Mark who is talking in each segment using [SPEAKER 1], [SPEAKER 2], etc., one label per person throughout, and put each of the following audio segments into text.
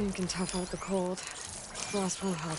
[SPEAKER 1] machine can tough out the cold. Frost won't help.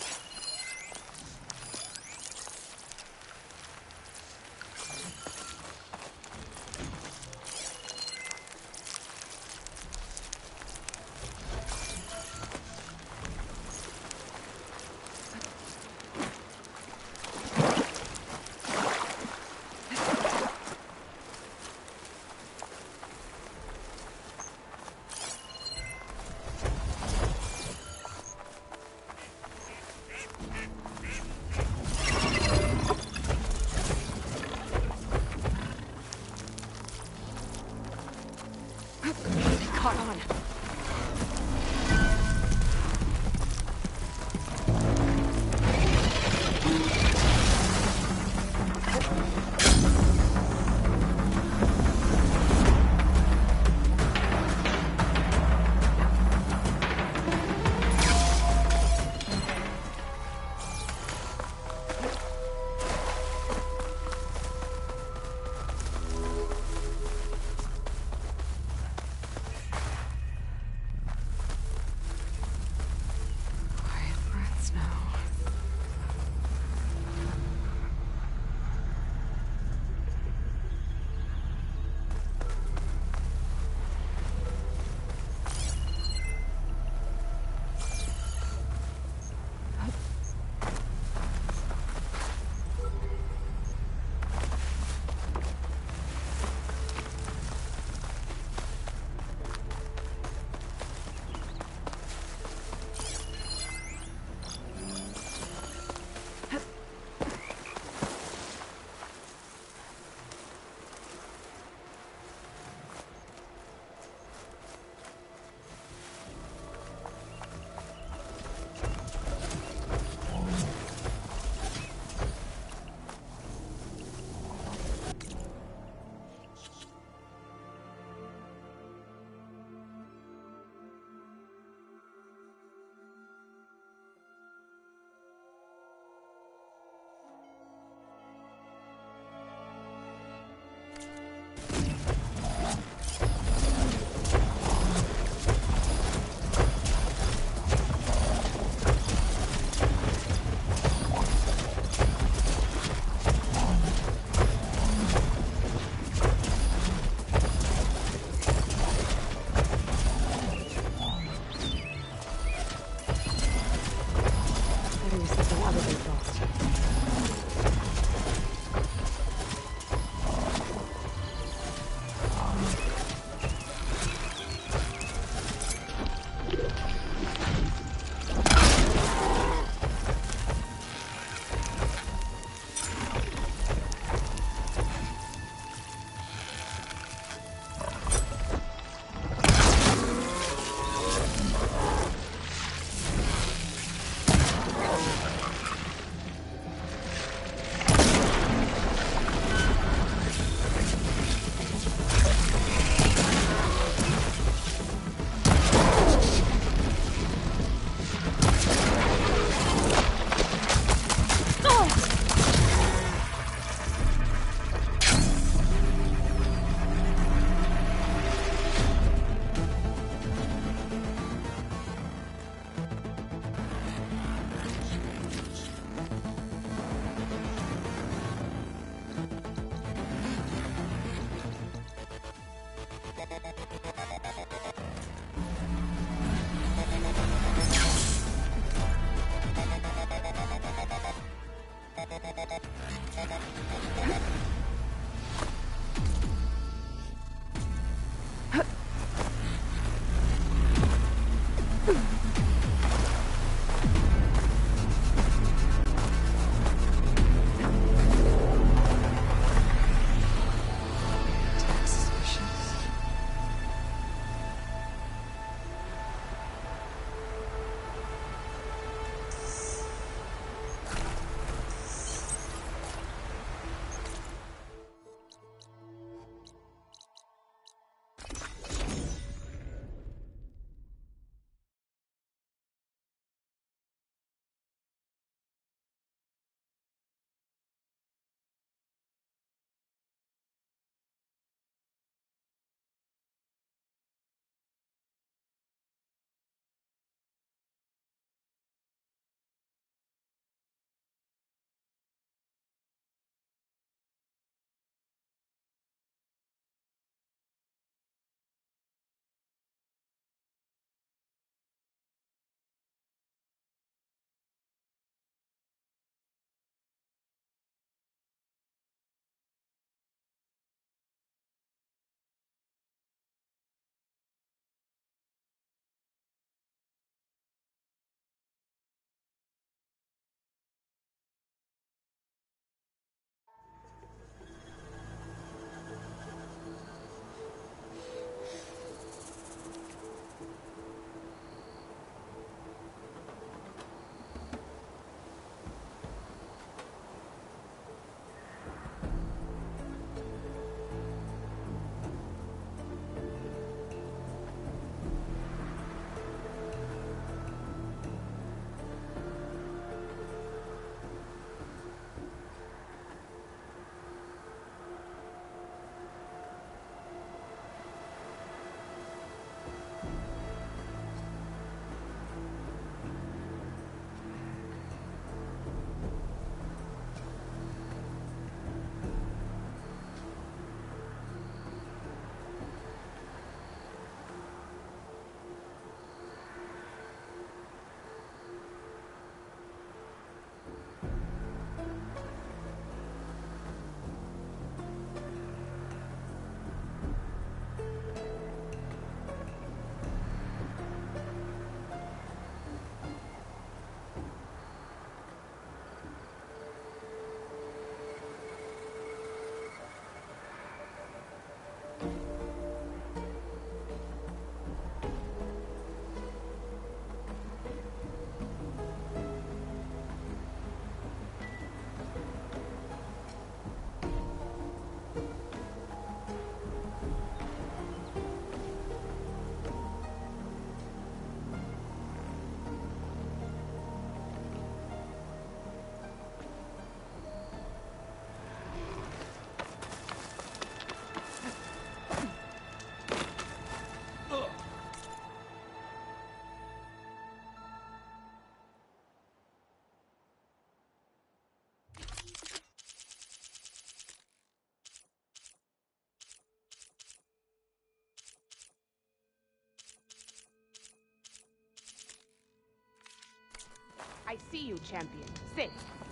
[SPEAKER 2] I see you, champion. Sit,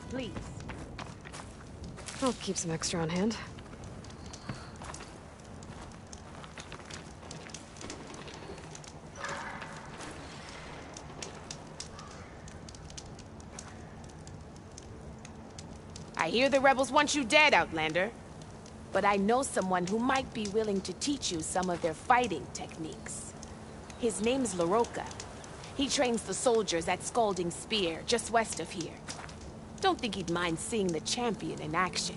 [SPEAKER 2] please.
[SPEAKER 1] I'll keep some extra on hand.
[SPEAKER 2] I hear the rebels want you dead, Outlander. But I know someone who might be willing to teach you some of their fighting techniques. His name's LaRocca. He trains the soldiers at Scalding Spear, just west of here. Don't think he'd mind seeing the champion in action.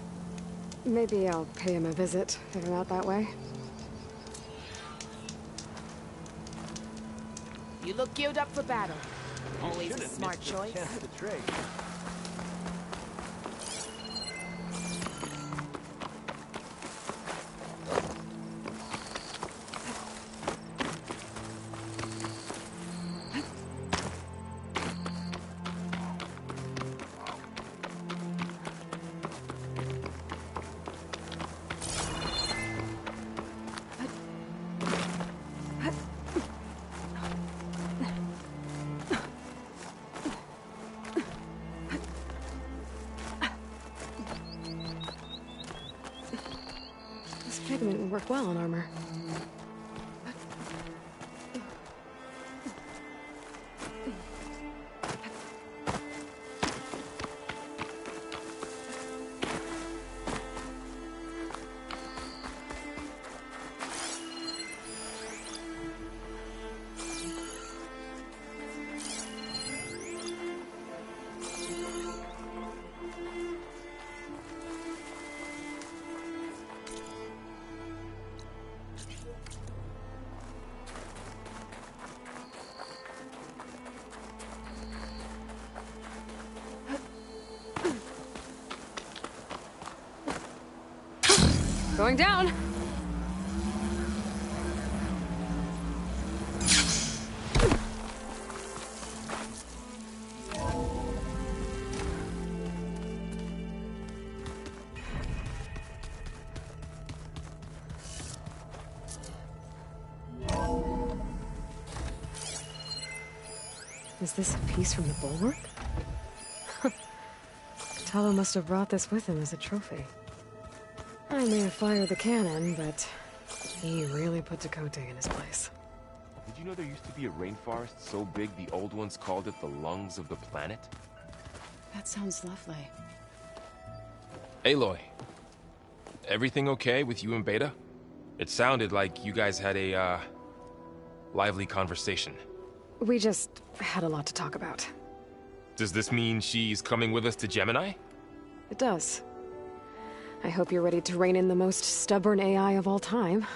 [SPEAKER 1] Maybe I'll pay him a visit if I'm out that way.
[SPEAKER 2] You look geared up for battle. Always a smart choice.
[SPEAKER 1] This pigment would work well on armor. Going down! Is this a piece from the bulwark? Talo must have brought this with him as a trophy. I may have fired the cannon, but he really put Dakota in his place.
[SPEAKER 3] Did you know there used to be a rainforest so big the old ones called it the lungs of the planet?
[SPEAKER 4] That sounds lovely.
[SPEAKER 3] Aloy, everything okay with you and Beta? It sounded like you guys had a, lively conversation.
[SPEAKER 1] We just had a lot to talk about.
[SPEAKER 3] Does this mean she's coming with us to Gemini?
[SPEAKER 1] It does. I hope you're ready to rein in the most stubborn AI of all time.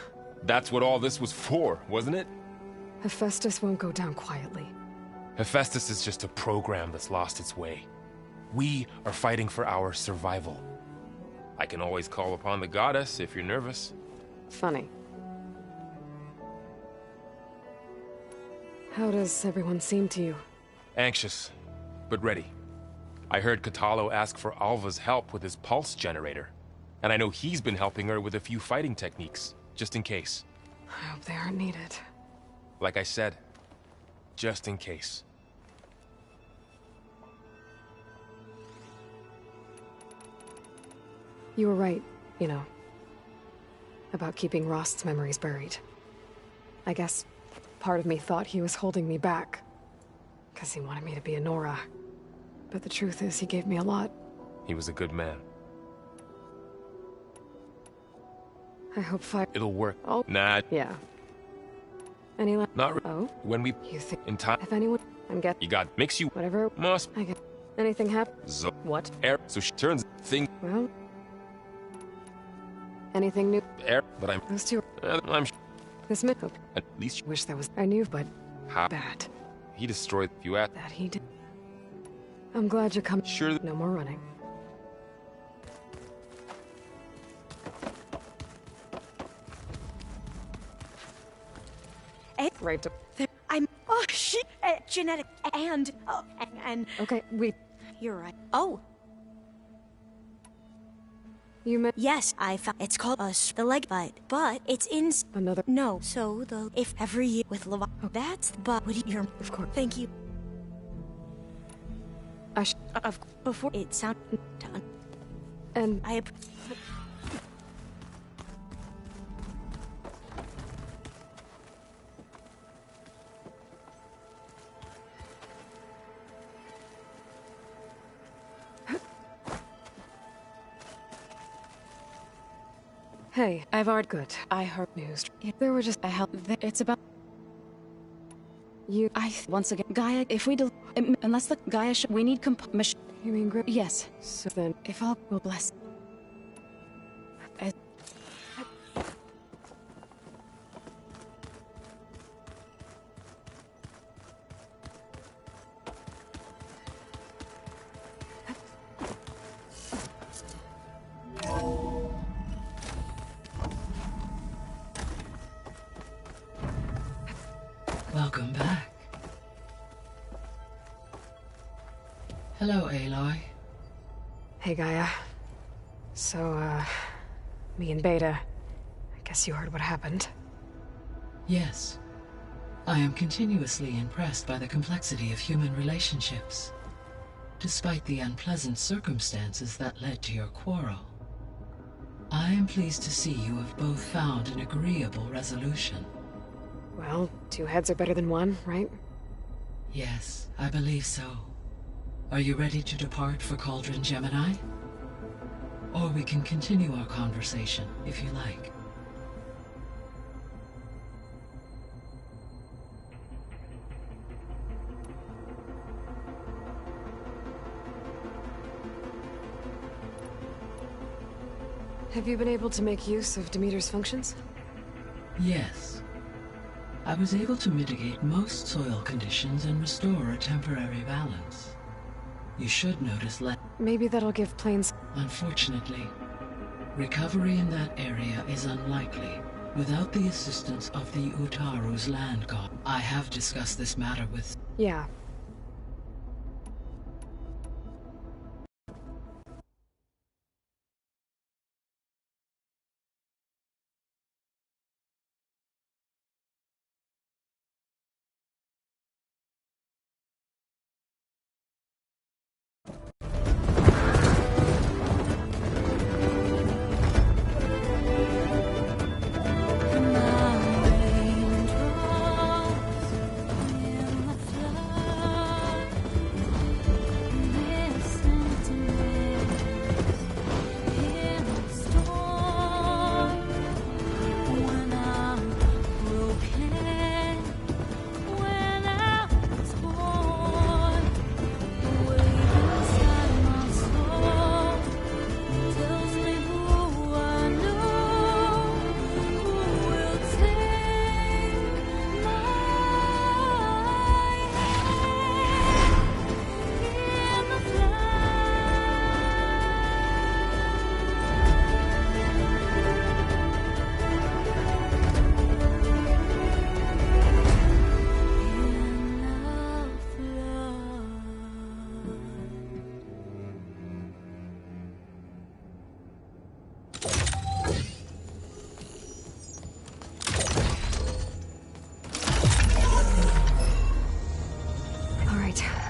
[SPEAKER 3] That's what all this was for, wasn't it?
[SPEAKER 1] Hephaestus won't go down quietly.
[SPEAKER 3] Hephaestus is just a program that's lost its way. We are fighting for our survival. I can always call upon the goddess if you're nervous.
[SPEAKER 1] Funny. How does everyone seem to you?
[SPEAKER 3] Anxious, but ready. I heard Katalo ask for Alva's help with his pulse generator. And I know he's been helping her with a few fighting techniques, just in case.
[SPEAKER 1] I hope they aren't needed.
[SPEAKER 3] Like I said, just in case.
[SPEAKER 1] You were right, you know, about keeping Rost's memories buried. I guess part of me thought he was holding me back, because he wanted me to be a Nora. But the truth is, he gave me a lot.
[SPEAKER 3] He was a good man.
[SPEAKER 1] I hope fire...
[SPEAKER 3] It'll work.
[SPEAKER 1] Oh.
[SPEAKER 3] Nah.
[SPEAKER 1] Yeah. Any
[SPEAKER 3] Not really.
[SPEAKER 1] Oh?
[SPEAKER 3] When we...
[SPEAKER 1] You think...
[SPEAKER 3] In time...
[SPEAKER 1] If anyone... I'm getting...
[SPEAKER 3] You got... Makes you...
[SPEAKER 1] Whatever...
[SPEAKER 3] Must...
[SPEAKER 1] I get... Anything happen? What?
[SPEAKER 3] Air... So she turns... Thing...
[SPEAKER 1] Well... Anything new?
[SPEAKER 3] Air... But I'm...
[SPEAKER 1] Those two...
[SPEAKER 3] I'm...
[SPEAKER 1] This mid... Hope.
[SPEAKER 3] At least...
[SPEAKER 1] Wish there was... I knew, but...
[SPEAKER 3] How...
[SPEAKER 1] Bad.
[SPEAKER 3] He destroyed... You at...
[SPEAKER 1] That he did. I'm glad you're coming.
[SPEAKER 3] Sure...
[SPEAKER 1] No more running. Right to...
[SPEAKER 5] I'm... Oh, shit! Genetic and... and...
[SPEAKER 1] Okay,
[SPEAKER 5] You're right. Oh.
[SPEAKER 1] You meant...
[SPEAKER 5] Yes, I found... It's called the leg bite, but it's in...
[SPEAKER 1] Another...
[SPEAKER 5] No, so the... If every year with Levi... That's... But... Would you...
[SPEAKER 1] Of course.
[SPEAKER 5] Thank you. Before it sounded done.
[SPEAKER 1] And hey,
[SPEAKER 4] I've already...
[SPEAKER 1] good.
[SPEAKER 4] I heard...
[SPEAKER 1] News.
[SPEAKER 4] There were just... I helped... It's about...
[SPEAKER 1] You...
[SPEAKER 4] Once again, Gaia, if we do... Unless the Gaia we need
[SPEAKER 1] You mean grip?
[SPEAKER 4] Yes.
[SPEAKER 1] So then...
[SPEAKER 4] If all will bless...
[SPEAKER 6] Welcome back. Hello, Aloy.
[SPEAKER 1] Hey, Gaia. So, me and Beta... I guess you heard what happened.
[SPEAKER 6] Yes. I am continuously impressed by the complexity of human relationships, despite the unpleasant circumstances that led to your quarrel. I am pleased to see you have both found an agreeable resolution.
[SPEAKER 1] Well, two heads are better than one, right?
[SPEAKER 6] Yes, I believe so. Are you ready to depart for Cauldron Gemini? Or we can continue our conversation, if you like.
[SPEAKER 1] Have you been able to make use of Demeter's functions?
[SPEAKER 6] Yes. I was able to mitigate most soil conditions and restore a temporary balance. You should notice
[SPEAKER 1] Maybe that'll give Plains...
[SPEAKER 6] Unfortunately, recovery in that area is unlikely without the assistance of the Utaru's land god. I have discussed this matter with...
[SPEAKER 1] Yeah.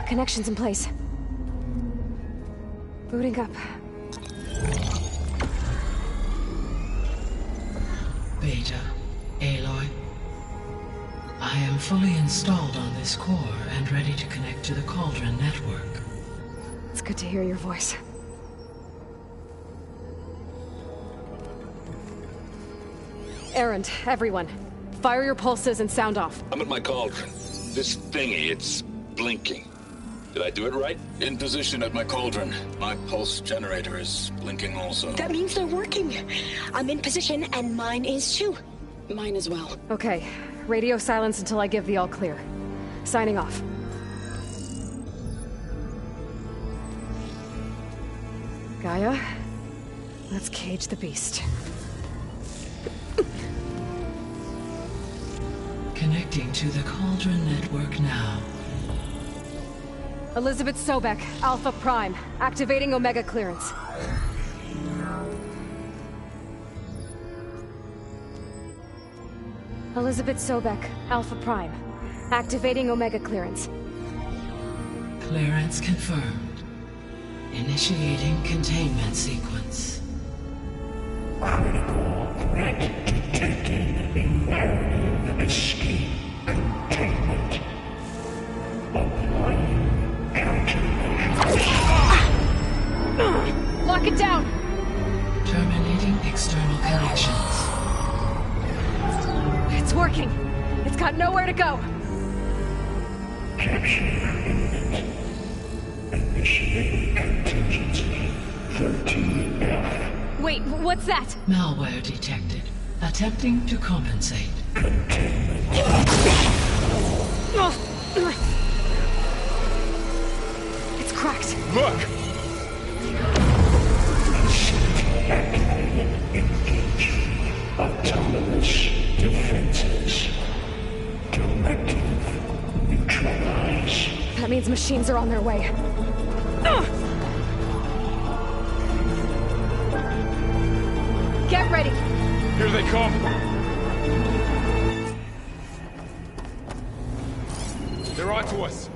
[SPEAKER 1] Connections in place. Booting up.
[SPEAKER 6] Beta, Aloy. I am fully installed on this core and ready to connect to the Cauldron network.
[SPEAKER 1] It's good to hear your voice. Errand, everyone. Fire your pulses and sound off.
[SPEAKER 7] I'm at my cauldron. This thingy, it's blinking. Did I do it right? In position at my cauldron. My pulse generator is blinking also.
[SPEAKER 5] That means they're working. I'm in position, and mine is too.
[SPEAKER 4] Mine as well.
[SPEAKER 1] Okay. Radio silence until I give the all clear. Signing off. Gaia, let's cage the beast.
[SPEAKER 6] Connecting to the Cauldron network now.
[SPEAKER 1] Elizabeth Sobek, Alpha Prime, activating Omega clearance. Elizabeth Sobek, Alpha Prime, activating Omega clearance.
[SPEAKER 6] Clearance confirmed. Initiating containment sequence.
[SPEAKER 8] Critical threat detected in narrative escape containment. Applying countermeasures.
[SPEAKER 1] Lock it down!
[SPEAKER 6] Terminating external connections.
[SPEAKER 1] It's working. It's got nowhere to go.
[SPEAKER 8] Capture imminent. Initiating contingency 13F.
[SPEAKER 1] Wait, what's that?
[SPEAKER 6] Malware detected. Attempting to compensate.
[SPEAKER 1] It's cracked.
[SPEAKER 3] Look!
[SPEAKER 8] Activated. Engage. Autonomous defenses. Directive. Neutralize.
[SPEAKER 1] That means machines are on their way. Get ready.
[SPEAKER 3] Here they come! They're onto us!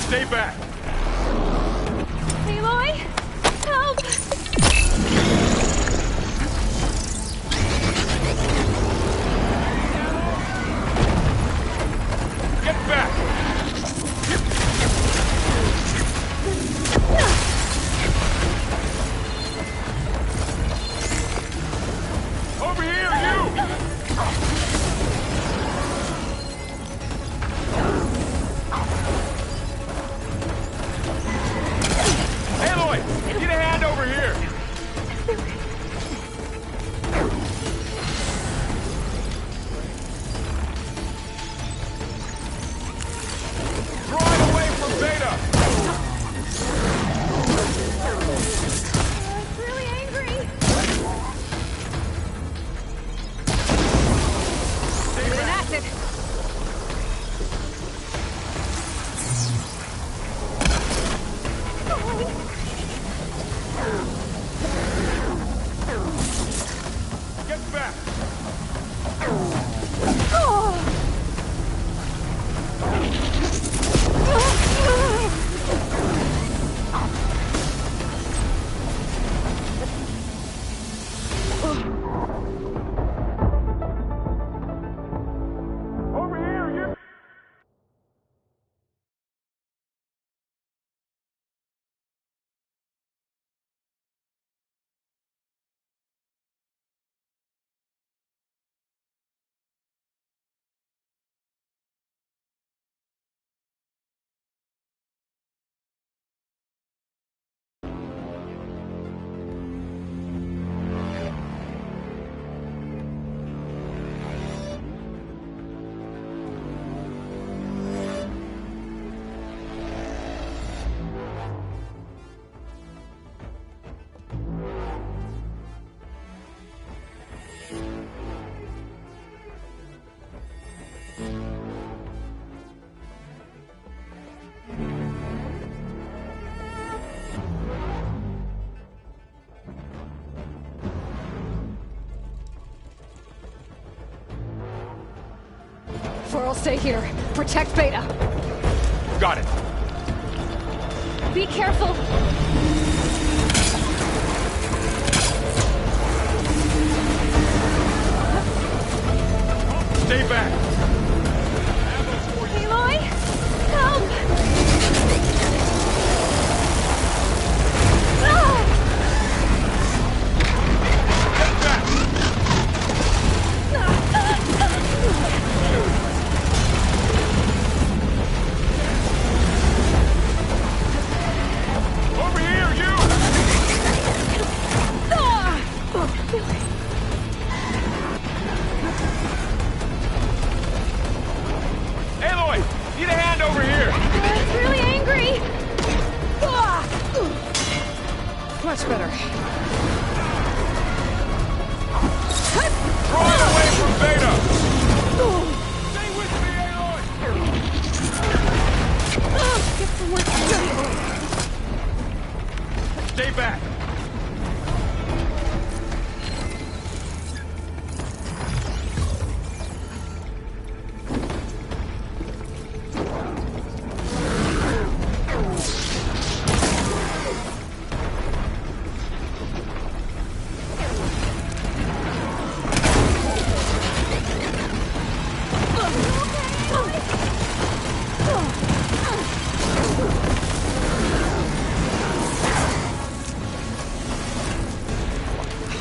[SPEAKER 3] Stay back!
[SPEAKER 1] Aloy! Help!
[SPEAKER 3] Get back! Over here, you! Aloy! Get a hand over here! Drawing away from Beta!
[SPEAKER 1] It's really angry.
[SPEAKER 3] Stay
[SPEAKER 1] An
[SPEAKER 3] back!
[SPEAKER 1] acid.
[SPEAKER 3] Get back! Over here, you!
[SPEAKER 1] I'll stay here. Protect Beta.
[SPEAKER 3] Got it.
[SPEAKER 1] Be careful.
[SPEAKER 3] Stay back.
[SPEAKER 1] Aloy, help! Ah!
[SPEAKER 3] Get back. Over here, you! Aloy, need a hand over here.
[SPEAKER 1] It's really angry. Much better.
[SPEAKER 3] Drawing away from Beta. Stay with me, Aloy. back!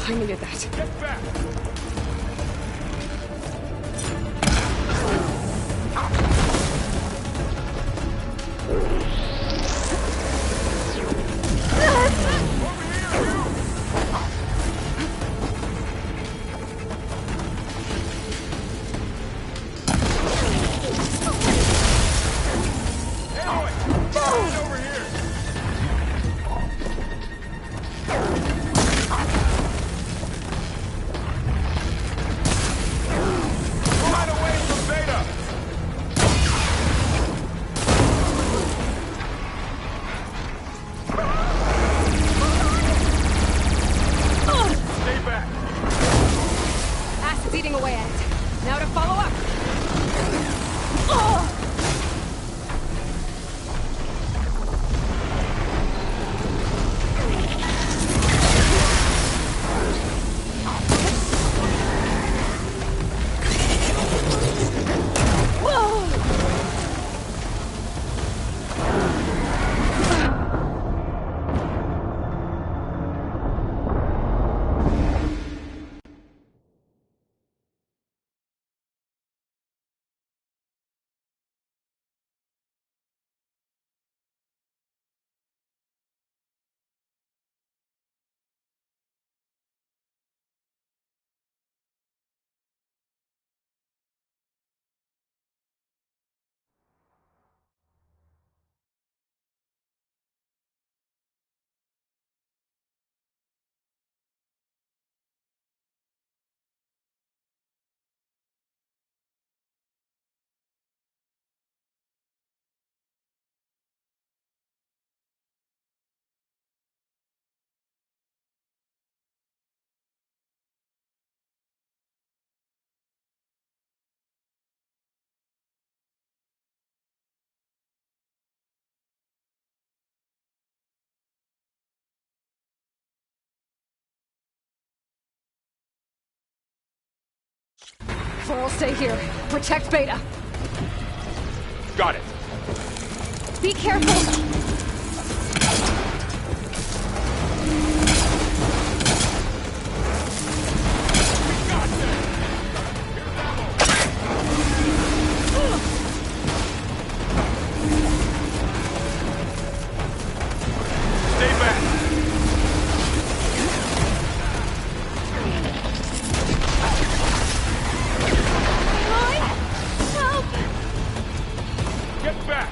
[SPEAKER 1] I needed that.
[SPEAKER 3] Get back!
[SPEAKER 1] Acid's eating away at it. Now to follow up. Floral, stay here. Protect Beta.
[SPEAKER 3] Got it.
[SPEAKER 1] Be careful.
[SPEAKER 3] Stay back. Get back!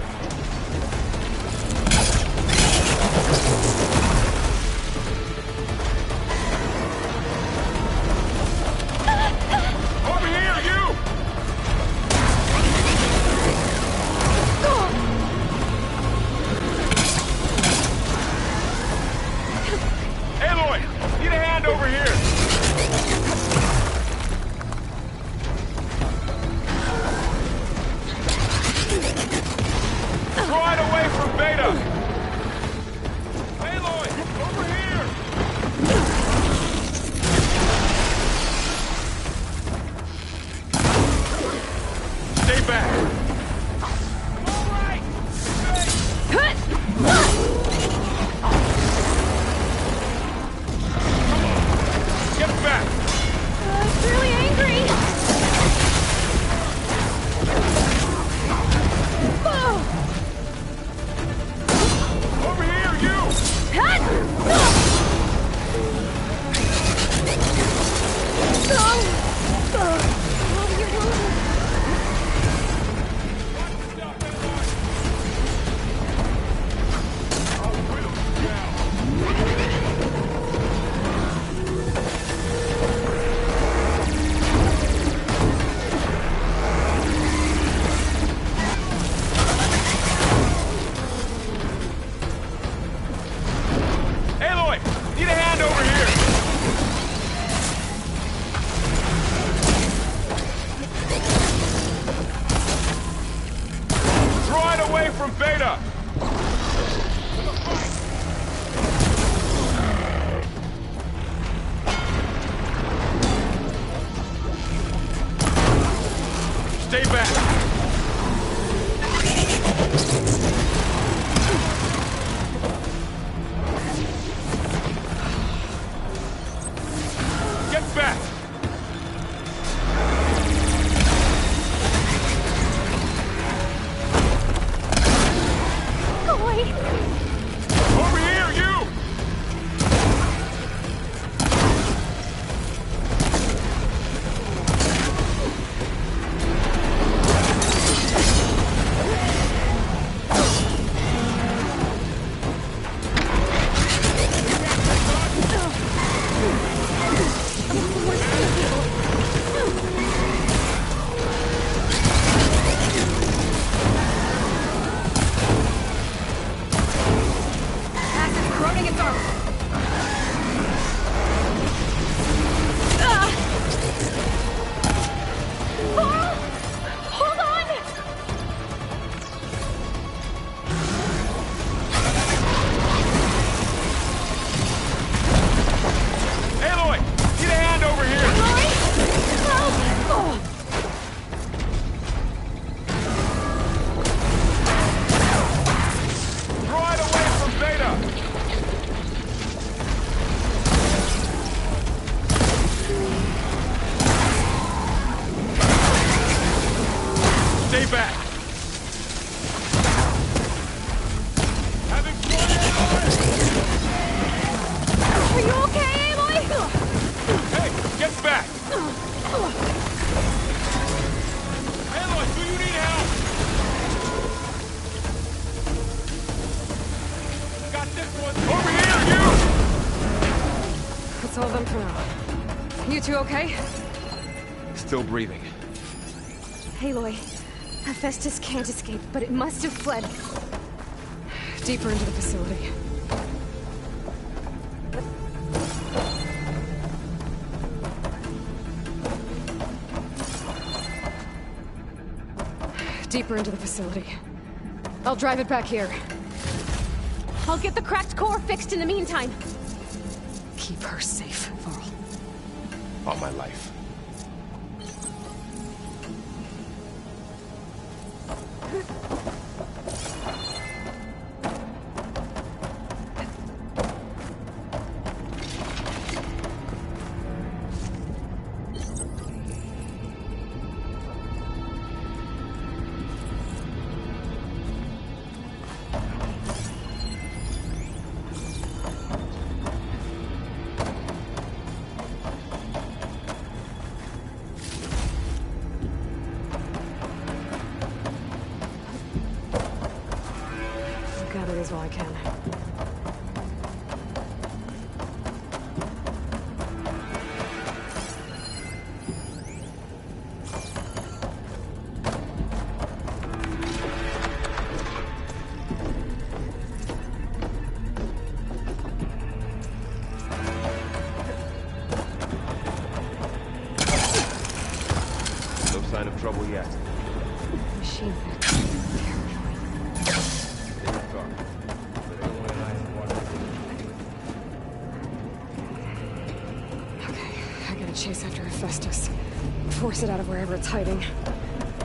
[SPEAKER 3] away from Beta! Stay back! Get back!
[SPEAKER 5] Go away!
[SPEAKER 3] Over here, you! Stay back! Having fun, Aloy!
[SPEAKER 5] Are you okay, Aloy?
[SPEAKER 3] Hey, get back! Aloy, do you need help? Got this one! Over here, you!
[SPEAKER 1] That's all done for now. You two okay?
[SPEAKER 3] Still breathing.
[SPEAKER 5] Aloy, Hephaestus can't escape, but it must have fled.
[SPEAKER 1] Deeper into the facility. Deeper into the facility. I'll drive it back here.
[SPEAKER 5] I'll get the cracked core fixed in the meantime.
[SPEAKER 1] Keep her safe, Varl.
[SPEAKER 3] All my life.
[SPEAKER 1] Gather these while I can.
[SPEAKER 3] No sign of trouble yet.
[SPEAKER 1] Machine. Chase after Hephaestus. Force it out of wherever it's hiding.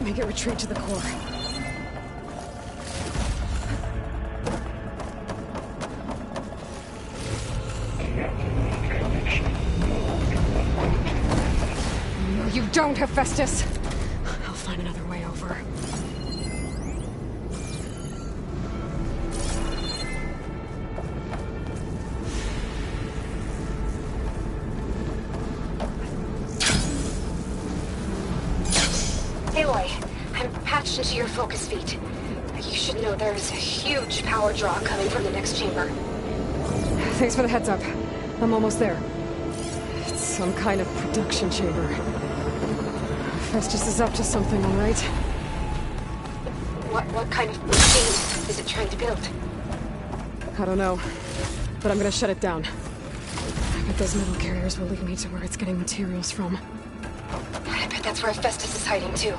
[SPEAKER 1] Make it retreat to the core. No, you don't, Hephaestus! I'll find another way over.
[SPEAKER 9] Aloy, I'm patched into your focus feed. You should know there's a huge power draw coming from the next chamber.
[SPEAKER 1] Thanks for the heads up. I'm almost there. It's some kind of production chamber. Festus is up to something, all right?
[SPEAKER 9] What kind of machine is it trying to build?
[SPEAKER 1] I don't know, but I'm gonna shut it down. I bet those metal carriers will lead me to where it's getting materials from.
[SPEAKER 9] I bet that's where Hephaestus is hiding too.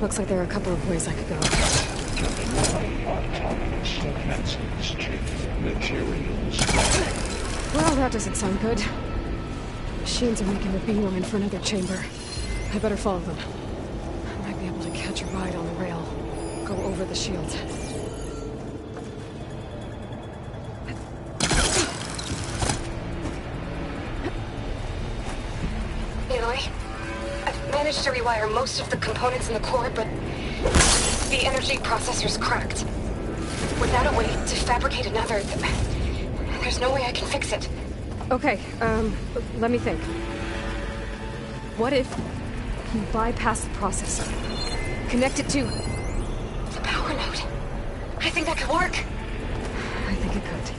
[SPEAKER 1] Looks like there are a couple of ways I could go. Well, that doesn't sound good. Machines are making a beeline for another chamber. I better follow them. I might be able to catch a ride on the rail. Go over the shield.
[SPEAKER 9] Aloy, I've managed to rewire most of the components in the core, but the energy processor's cracked. Without a way to fabricate another, there's no way I can fix it.
[SPEAKER 1] Okay, let me think. What if you bypass the processor? Connect it to
[SPEAKER 9] the power node. I think that could work.
[SPEAKER 1] I think it could.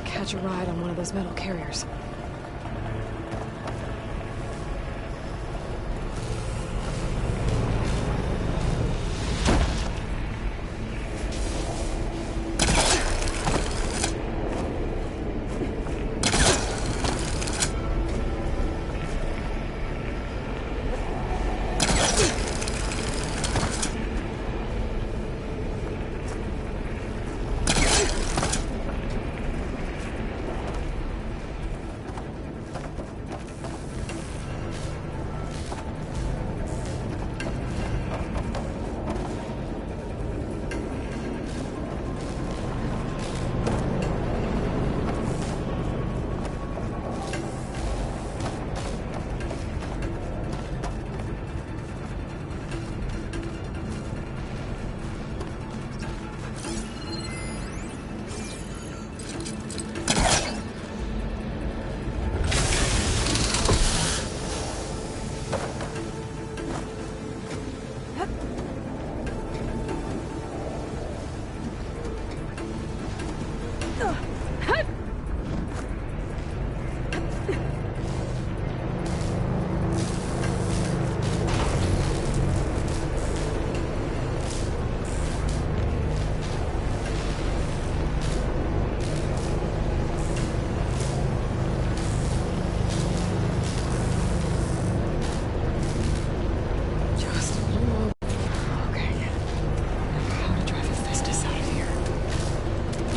[SPEAKER 1] Catch a ride on one of those metal carriers.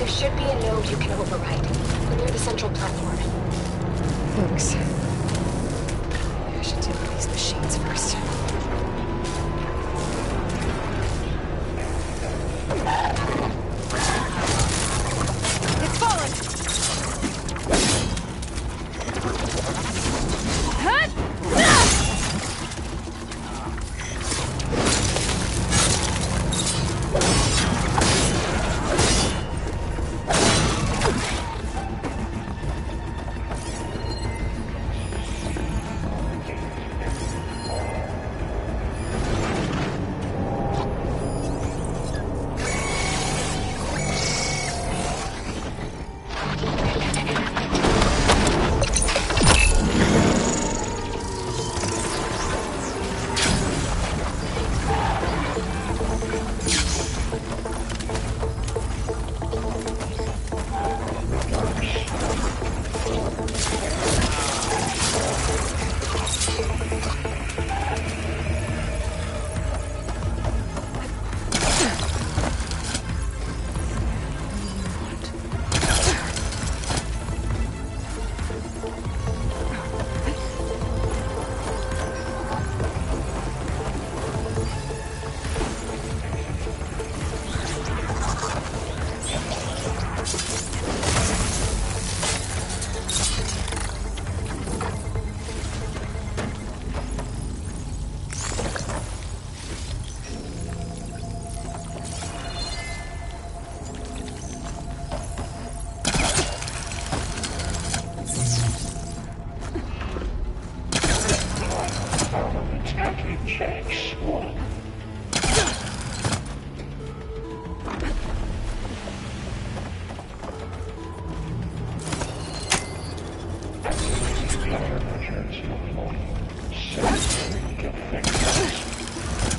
[SPEAKER 9] Should be a node you can override near the central platform.
[SPEAKER 1] Thanks. Maybe I should deal with these machines first.
[SPEAKER 2] It's falling!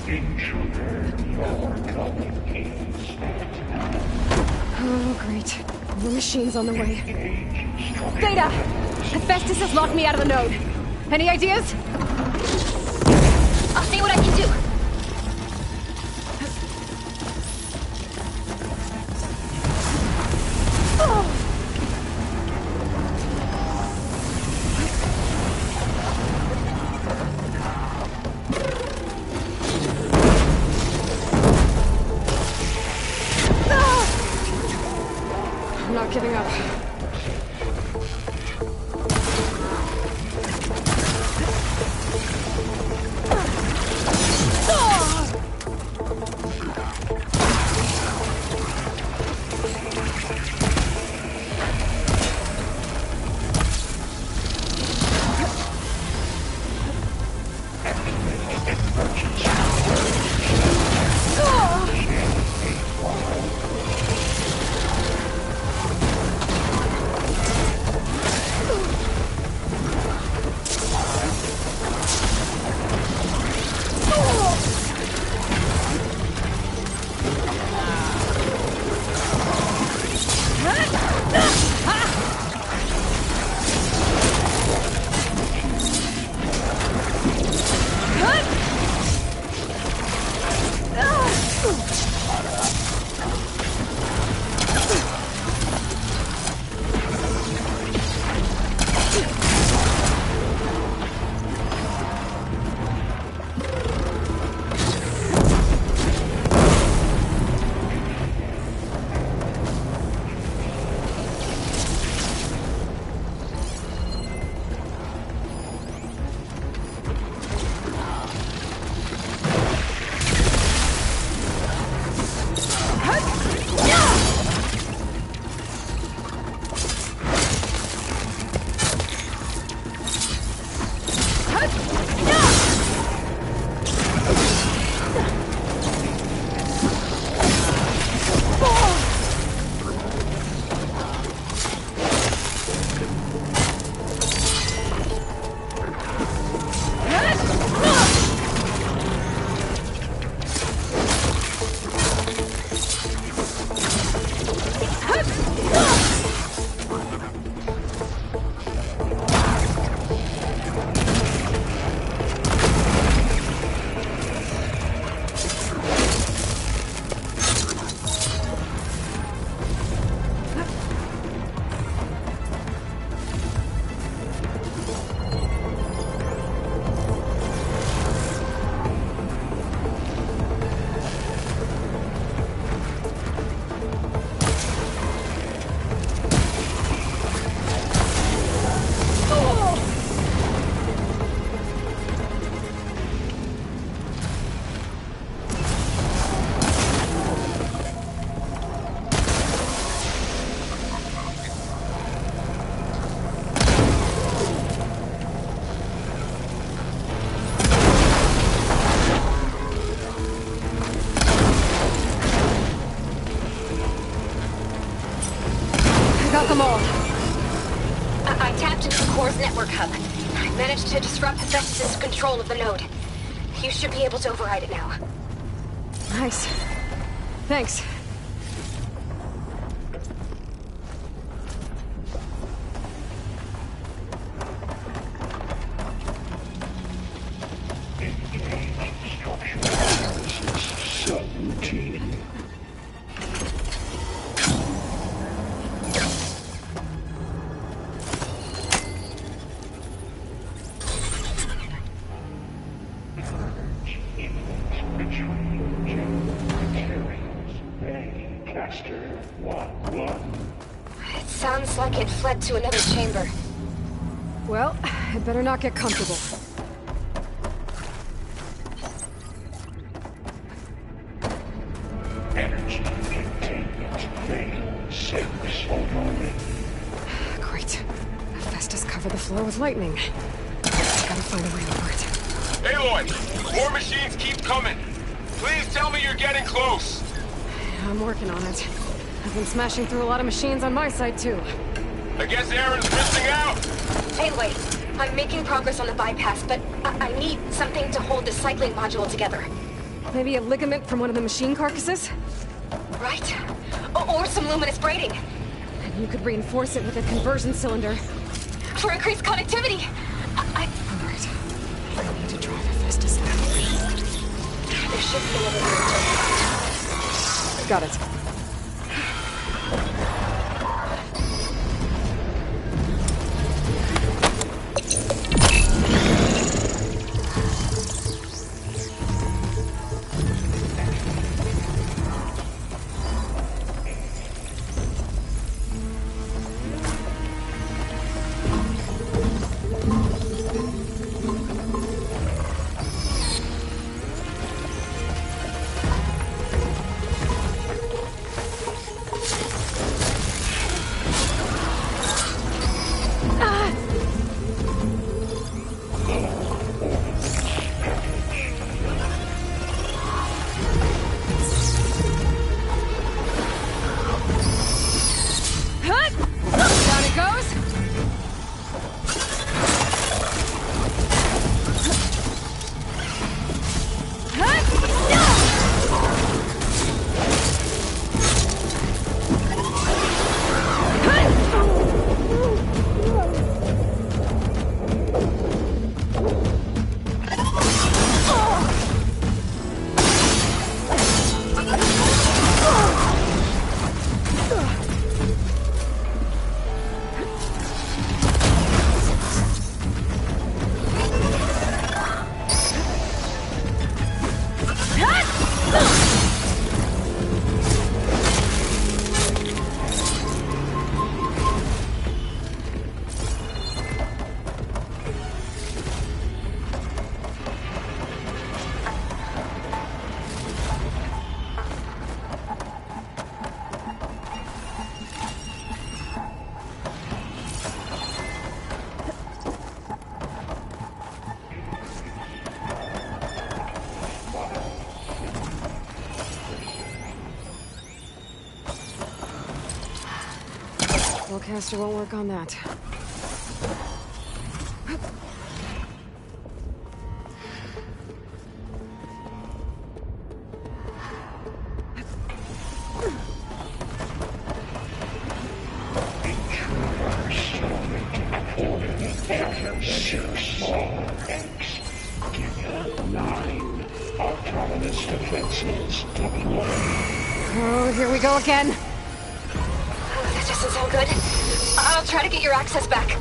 [SPEAKER 8] Intruder, your coming is
[SPEAKER 1] Oh, great. More machines on the way.
[SPEAKER 5] Data! Hephaestus has locked me out of the node. Any ideas? I'll see what I can do.
[SPEAKER 1] I'm not giving up.
[SPEAKER 5] Got them all.
[SPEAKER 9] I tapped into the core's network hub. I managed to disrupt Hephaestus' control of the node. You should be able to override it now.
[SPEAKER 1] Nice. Thanks.
[SPEAKER 8] so routine.
[SPEAKER 9] It sounds like it fled to another chamber.
[SPEAKER 1] Well, I'd better not get comfortable.
[SPEAKER 8] Energy containment vein 6 overloaded.
[SPEAKER 1] Great. Hephaestus covered the floor with lightning. Gotta find a way over it.
[SPEAKER 3] Aloy! More machines keep coming! Please tell me you're getting close!
[SPEAKER 1] I'm working on it. I've been smashing through a lot of machines on my side, too.
[SPEAKER 3] I guess Aaron's missing out!
[SPEAKER 9] Anyway, I'm making progress on the bypass, but I need something to hold the cycling module together.
[SPEAKER 1] Maybe a ligament from one of the machine carcasses?
[SPEAKER 9] Right? Or some luminous braiding.
[SPEAKER 1] And you could reinforce it with a conversion cylinder.
[SPEAKER 9] For increased connectivity.
[SPEAKER 1] Alright. I need to drive Hephaestus out.
[SPEAKER 9] There should be another way.
[SPEAKER 1] Got it. Caster won't work on that.
[SPEAKER 8] Autonomous defenses deployed.
[SPEAKER 1] Oh, here we go again.
[SPEAKER 9] That doesn't sound good. I'll try to get your access back.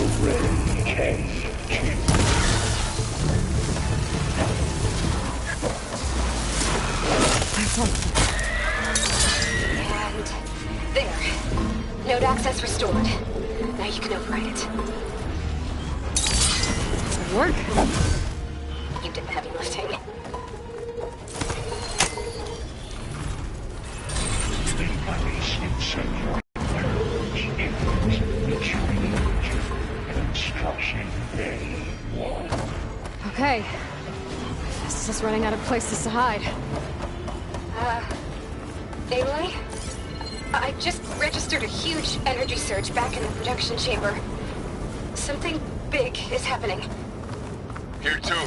[SPEAKER 8] Array K2.
[SPEAKER 1] That's all.
[SPEAKER 9] And there. Node access restored. Now you can override it.
[SPEAKER 1] Good work.
[SPEAKER 9] You did the heavy lifting.
[SPEAKER 8] Construction Bay 1.
[SPEAKER 1] Okay. This is running out of places to hide.
[SPEAKER 9] Aloy? I just registered a huge energy surge back in the production chamber. Something big is happening.
[SPEAKER 3] Here too.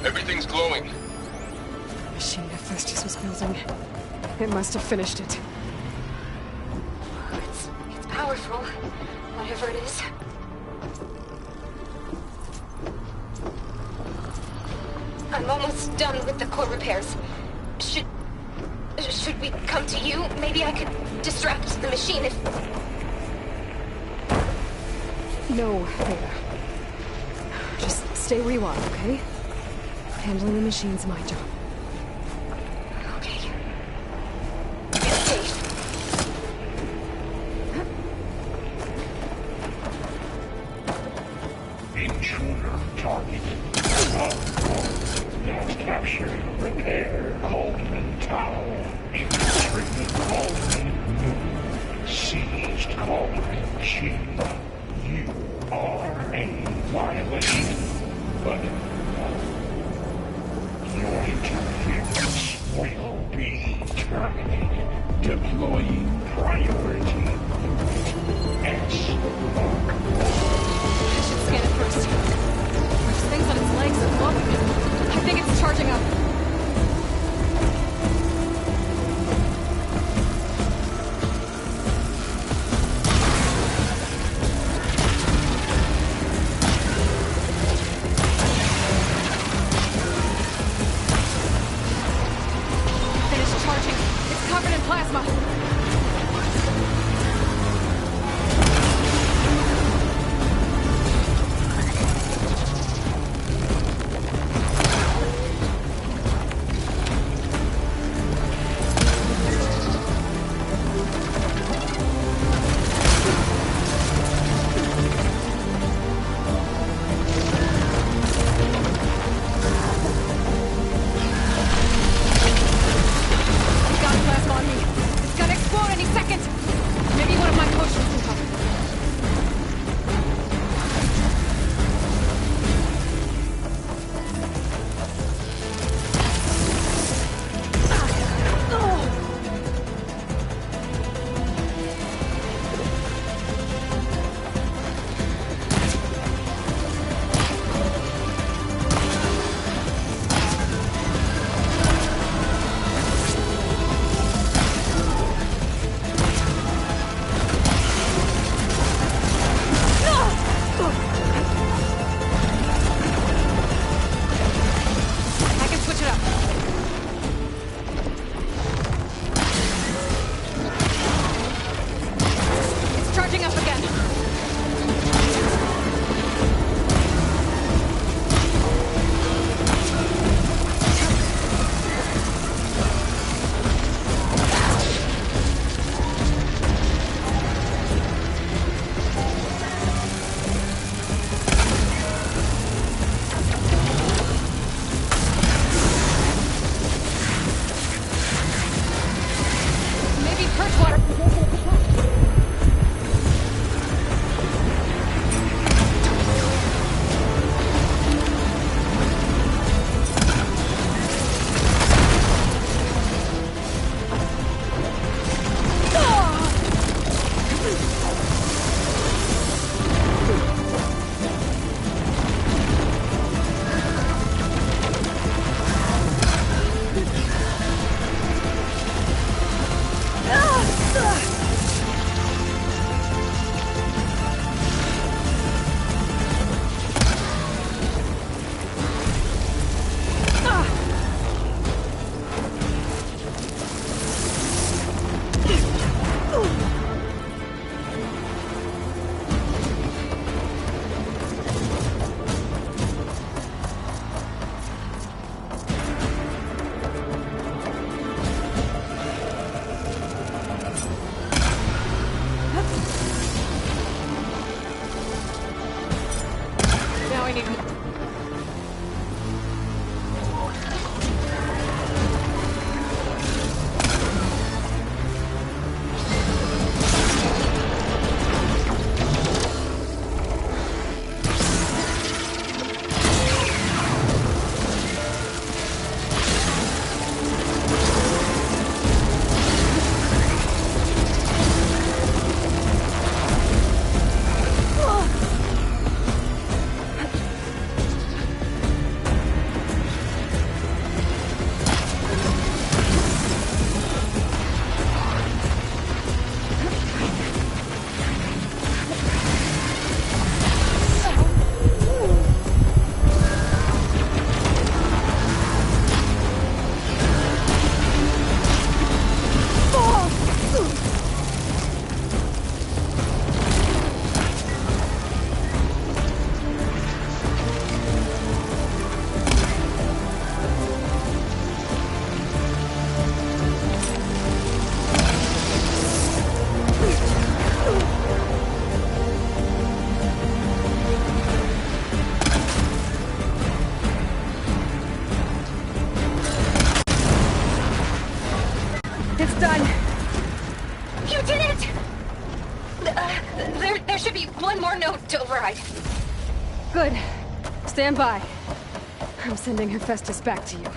[SPEAKER 3] Everything's glowing.
[SPEAKER 1] The machine Hephaestus was building. It must have finished it.
[SPEAKER 9] It's powerful, whatever it is. I'm almost done with the core repairs. Should we come to you? Maybe I could distract the machine if...
[SPEAKER 1] No, Beta. Just stay where you are, okay? Handling the machine's my job.
[SPEAKER 9] Okay. Get safe.
[SPEAKER 8] Intruder targeted. Not captured. Repair Cauldron Tower. Infiltrated Cauldron Moon. Seized Cauldron Machine. You are a violation. But your interference will be terminated. Deploying priority S.
[SPEAKER 1] I should scan it first. There's things on its legs and glowing. I think it's charging up. Finished charging. It's covered in plasma.
[SPEAKER 5] need more. It's done.
[SPEAKER 9] You did it! There should be one more note to override.
[SPEAKER 1] Good. Stand by. I'm sending Hephaestus back to you.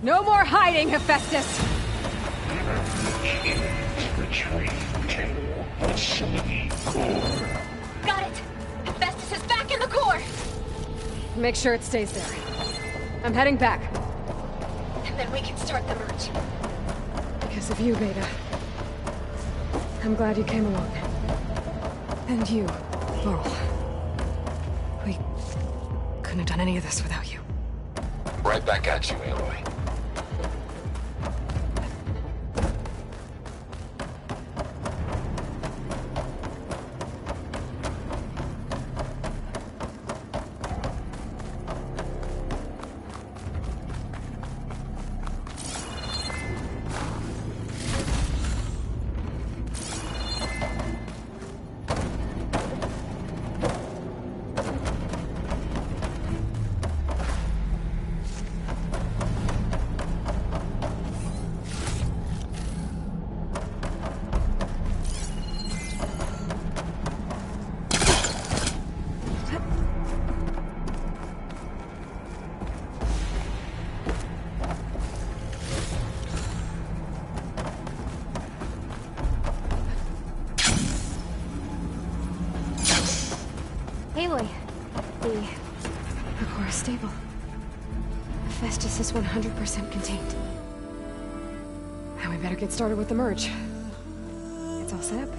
[SPEAKER 1] No more hiding, Hephaestus!
[SPEAKER 8] Retreat to the city core.
[SPEAKER 9] Got it! Hephaestus is back in the core!
[SPEAKER 1] Make sure it stays there. I'm heading back.
[SPEAKER 9] And then we can start the merge.
[SPEAKER 1] Because of you, Beta. I'm glad you came along. And you, Laurel. We couldn't have done any of this without you.
[SPEAKER 3] Right back at you, Aloy.
[SPEAKER 5] Aloy, the core is stable. Hephaestus is 100% contained.
[SPEAKER 1] Now we better get started with the merge. It's all set up.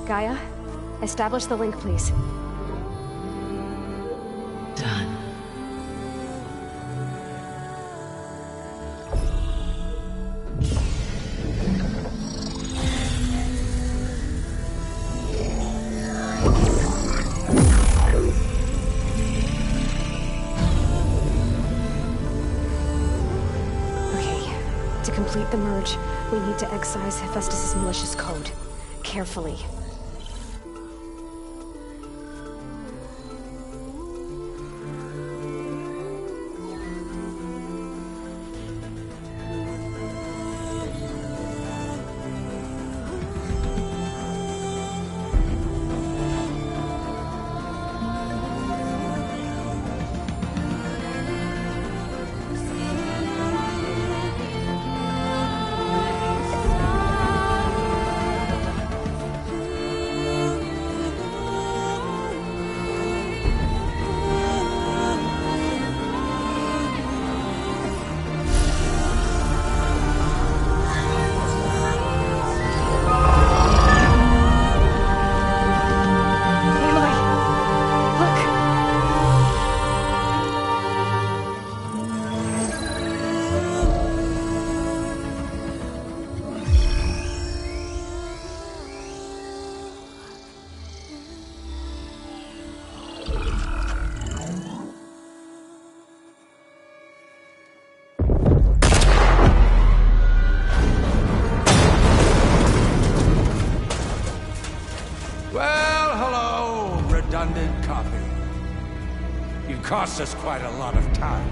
[SPEAKER 5] Gaia, establish the link, please.
[SPEAKER 6] Done.
[SPEAKER 5] To complete the merge, we need to excise Hephaestus' malicious code. Carefully.
[SPEAKER 10] Well, hello, redundant copy. You cost us quite a lot of time.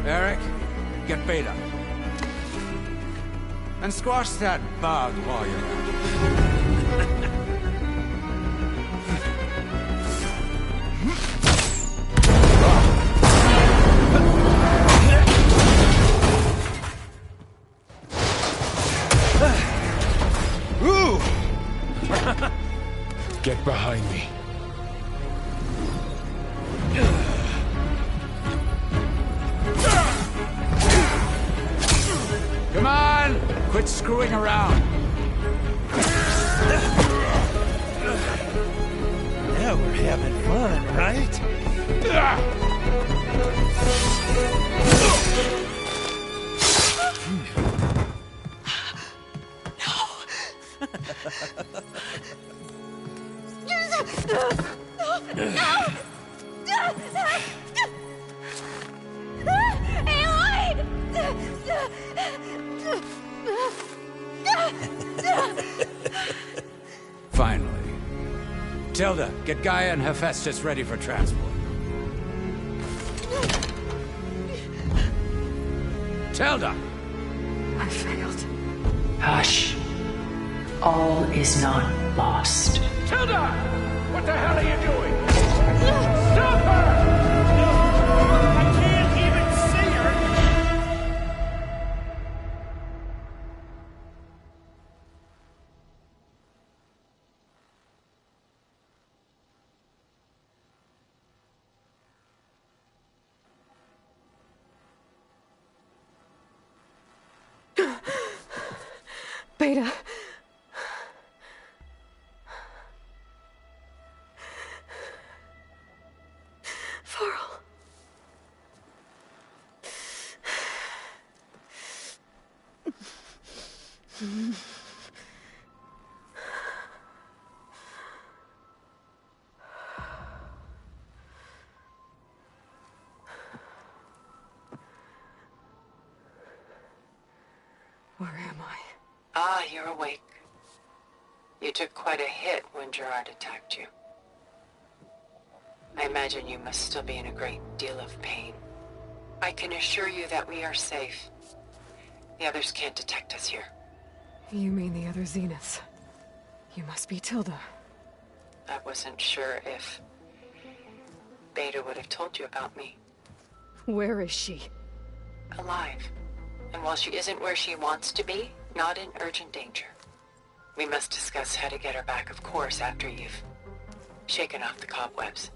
[SPEAKER 10] Eric, get Beta. And squash that bug while you're at it.
[SPEAKER 3] Get behind me.
[SPEAKER 10] Come on! Quit screwing around.
[SPEAKER 11] Now we're having fun, right?
[SPEAKER 10] Finally. Tilda, get Gaia and Hephaestus ready for transport. Tilda!
[SPEAKER 1] I failed.
[SPEAKER 6] Hush. All is not lost.
[SPEAKER 10] Tilda! What the hell are you doing? Stop her!
[SPEAKER 11] I can't even see her!
[SPEAKER 1] Beta. Farrell. Where am I?
[SPEAKER 12] Ah, you're awake. You took quite a hit when Gerard attacked you. I imagine you must still be in a great deal of pain. I can assure you that we are safe. The others can't detect us here.
[SPEAKER 1] You mean the other Zeniths? You must be Tilda.
[SPEAKER 12] I wasn't sure if Beta would have told you about me.
[SPEAKER 1] Where is she?
[SPEAKER 12] Alive. And while she isn't where she wants to be, not in urgent danger. We must discuss how to get her back, of course, after you've shaken off the cobwebs.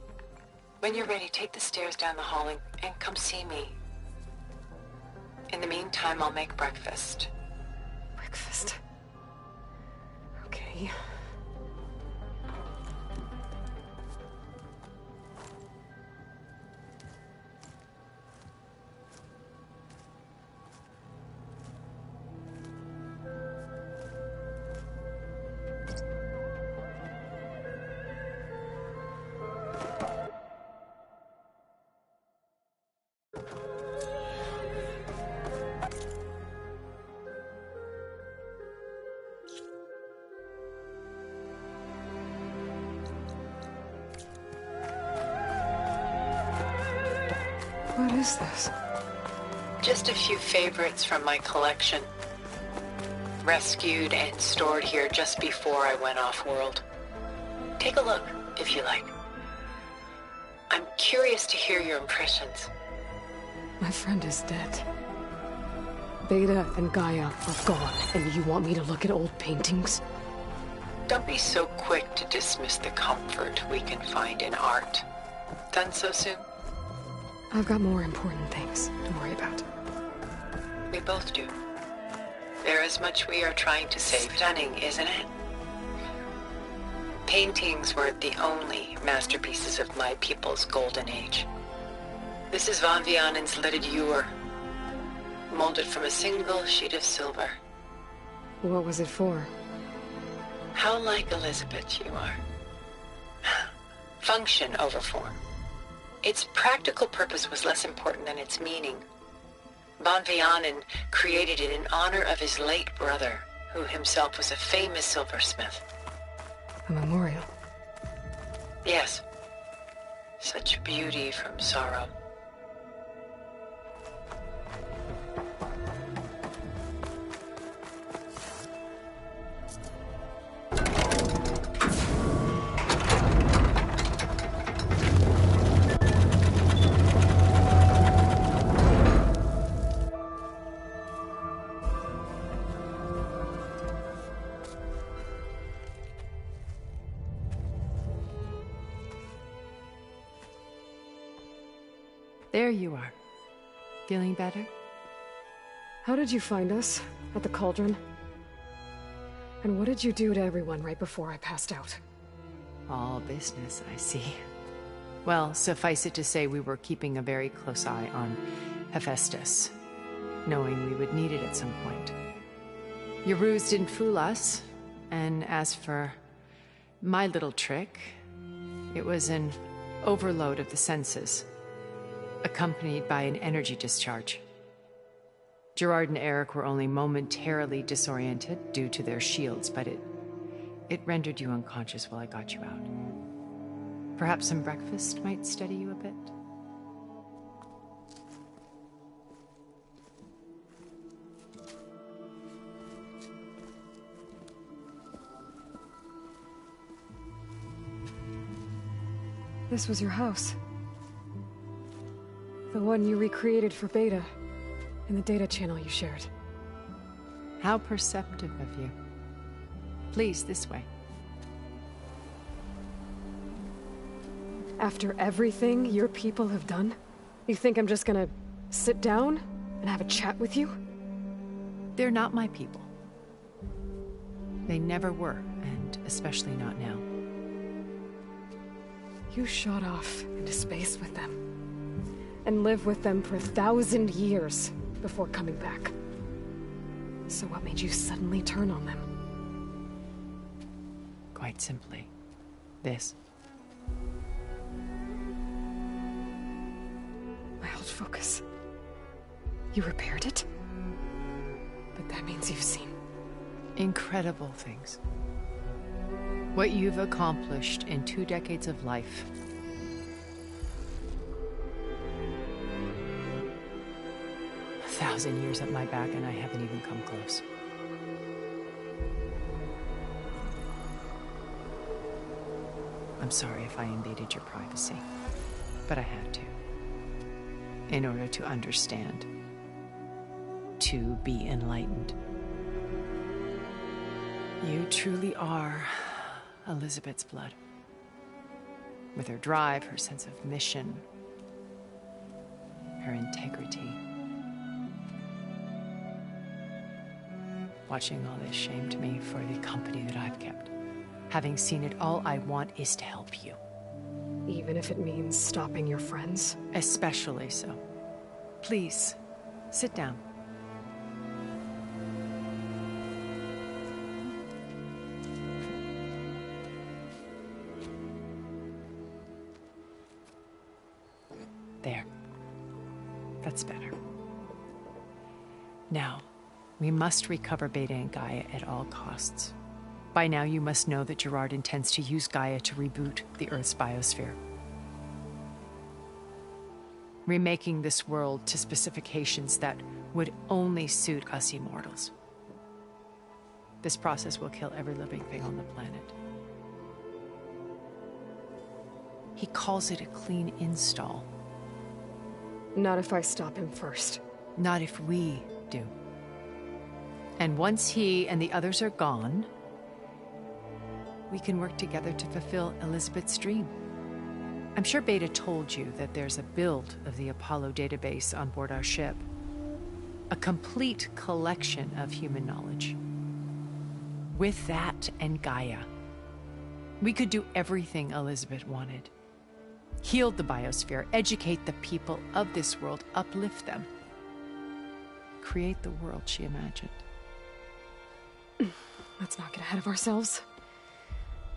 [SPEAKER 12] When you're ready, take the stairs down the hall and come see me. In the meantime, I'll make breakfast.
[SPEAKER 1] Breakfast. Okay. What is this?
[SPEAKER 12] Just a few favorites from my collection. Rescued and stored here just before I went off-world. Take a look, if you like. I'm curious to hear your impressions.
[SPEAKER 1] My friend is dead. Beta and Gaia are gone, and you want me to look at old paintings?
[SPEAKER 12] Don't be so quick to dismiss the comfort we can find in art. Done so soon?
[SPEAKER 1] I've got more important things to worry about.
[SPEAKER 12] We both do. There is much we are trying to save. Stunning, isn't it? Paintings weren't the only masterpieces of my people's golden age. This is Van Vianen's Leaded Ewer, molded from a single sheet of silver.
[SPEAKER 1] What was it for?
[SPEAKER 12] How like Elizabeth you are. Function over form. Its practical purpose was less important than its meaning. Bon Vianen created it in honor of his late brother, who himself was a famous silversmith.
[SPEAKER 1] A memorial.
[SPEAKER 12] Yes. Such beauty from sorrow.
[SPEAKER 13] There you are. Feeling better?
[SPEAKER 1] How did you find us? At the cauldron? And what did you do to everyone right before I passed out?
[SPEAKER 13] All business, I see. Well, suffice it to say we were keeping a very close eye on Hephaestus, knowing we would need it at some point. Your ruse didn't fool us, and as for my little trick, it was an overload of the senses, accompanied by an energy discharge. Gerard and Eric were only momentarily disoriented due to their shields, but it rendered you unconscious while I got you out. Perhaps some breakfast might steady you a bit?
[SPEAKER 1] This was your house. The one you recreated for Beta, in the data channel you shared.
[SPEAKER 13] How perceptive of you. Please, this way.
[SPEAKER 1] After everything your people have done, you think I'm just gonna sit down and have a chat with you?
[SPEAKER 13] They're not my people. They never were, and especially not now.
[SPEAKER 1] You shot off into space with them, and lived with them for 1,000 years before coming back. So what made you suddenly turn on them?
[SPEAKER 13] Quite simply, this.
[SPEAKER 1] My old focus. You repaired it? But that means you've seen
[SPEAKER 13] incredible things. What you've accomplished in 2 decades of life. A 1,000 years at my back and I haven't even come close. I'm sorry if I invaded your privacy, but I had to. In order to understand. To be enlightened. You truly are Elizabeth's blood. With her drive, her sense of mission, her integrity. Watching all this shamed me for the company that I've kept. Having seen it, all I want is to help you.
[SPEAKER 1] Even if it means stopping your friends?
[SPEAKER 13] Especially so. Please, sit down. There. That's better. Now, we must recover Beta and Gaia at all costs. By now, you must know that Gerard intends to use Gaia to reboot the Earth's biosphere. Remaking this world to specifications that would only suit us immortals. This process will kill every living thing on the planet. He calls it a clean install.
[SPEAKER 1] Not if I stop him first.
[SPEAKER 13] Not if we do. And once he and the others are gone, we can work together to fulfill Elizabeth's dream. I'm sure Beta told you that there's a build of the Apollo database on board our ship. A complete collection of human knowledge. With that and Gaia, we could do everything Elizabeth wanted. Heal the biosphere, educate the people of this world, uplift them. Create the world she imagined.
[SPEAKER 1] Let's not get ahead of ourselves.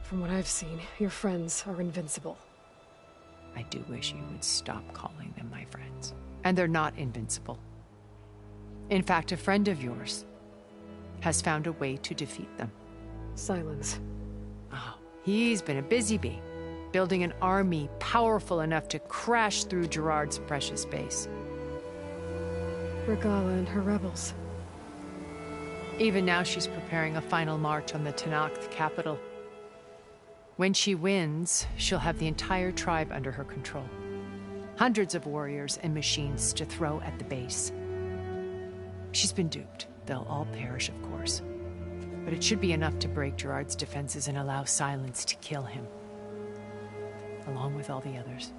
[SPEAKER 1] From what I've seen, your friends are invincible.
[SPEAKER 13] I do wish you would stop calling them my friends. And they're not invincible. In fact, a friend of yours has found a way to defeat them.
[SPEAKER 1] Silence.
[SPEAKER 13] Oh, he's been a busy bee, building an army powerful enough to crash through Gerard's precious base.
[SPEAKER 1] Regala and her rebels.
[SPEAKER 13] Even now, she's preparing a final march on the Tenakth capital. When she wins, she'll have the entire tribe under her control. Hundreds of warriors and machines to throw at the base. She's been duped. They'll all perish, of course. But it should be enough to break Gerard's defenses and allow Silence to kill him. Along with all the others.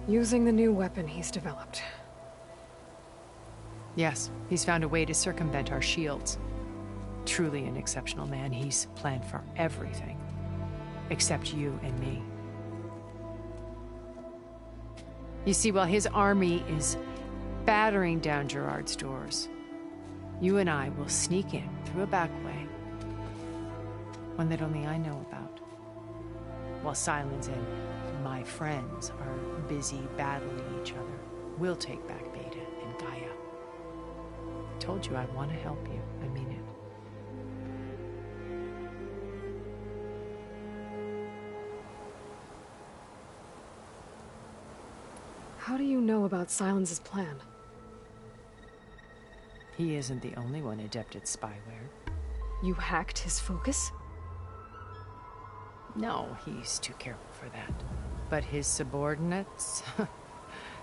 [SPEAKER 1] Using the new weapon he's developed.
[SPEAKER 13] Yes, he's found a way to circumvent our shields. Truly an exceptional man. He's planned for everything. Except you and me. You see, while his army is battering down Gerard's doors, you and I will sneak in through a back way. One that only I know about. While Silence and my friends are busy battling each other, we'll take back Beta and Gaia. I told you I want to help you. I mean it.
[SPEAKER 1] How do you know about Silence's plan?
[SPEAKER 13] He isn't the only one adept at spyware.
[SPEAKER 1] You hacked his focus?
[SPEAKER 13] No, he's too careful for that. But his subordinates?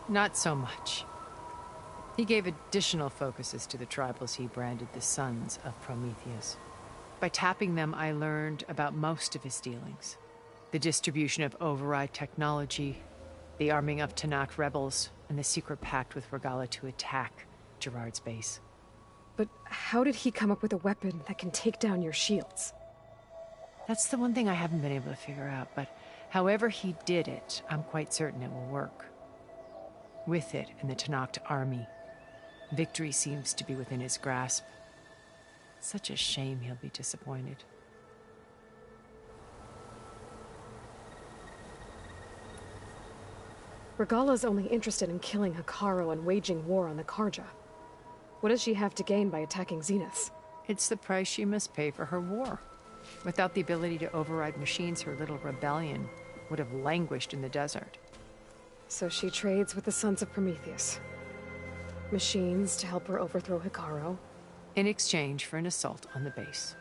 [SPEAKER 13] Not so much. He gave additional focuses to the tribals he branded the Sons of Prometheus. By tapping them, I learned about most of his dealings. The distribution of override technology, the arming of Tenakth rebels, and the secret pact with Regala to attack Gerard's base.
[SPEAKER 1] But how did he come up with a weapon that can take down your shields?
[SPEAKER 13] That's the one thing I haven't been able to figure out, but however he did it, I'm quite certain it will work. With it and the Tenakth army, victory seems to be within his grasp. Such a shame he'll be disappointed.
[SPEAKER 1] Regala's only interested in killing Hekarro and waging war on the Karja. What does she have to gain by attacking Zenith?
[SPEAKER 13] It's the price she must pay for her war. Without the ability to override machines, her little rebellion would have languished in the desert.
[SPEAKER 1] So she trades with the Sons of Prometheus. Machines to help her overthrow Hekarro.
[SPEAKER 13] In exchange for an assault on the base.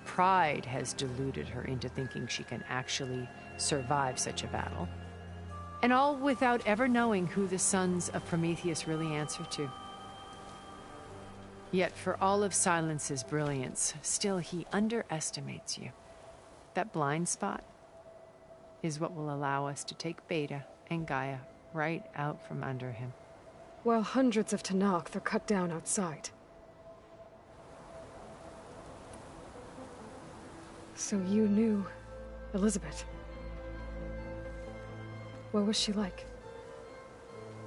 [SPEAKER 13] Pride has deluded her into thinking she can actually survive such a battle. And all without ever knowing who the Sons of Prometheus really answer to. Yet for all of Silence's brilliance, still he underestimates you. That blind spot is what will allow us to take Beta and Gaia right out from under him.
[SPEAKER 1] While hundreds of Tenakth are cut down outside. So you knew Elizabeth. What was she like?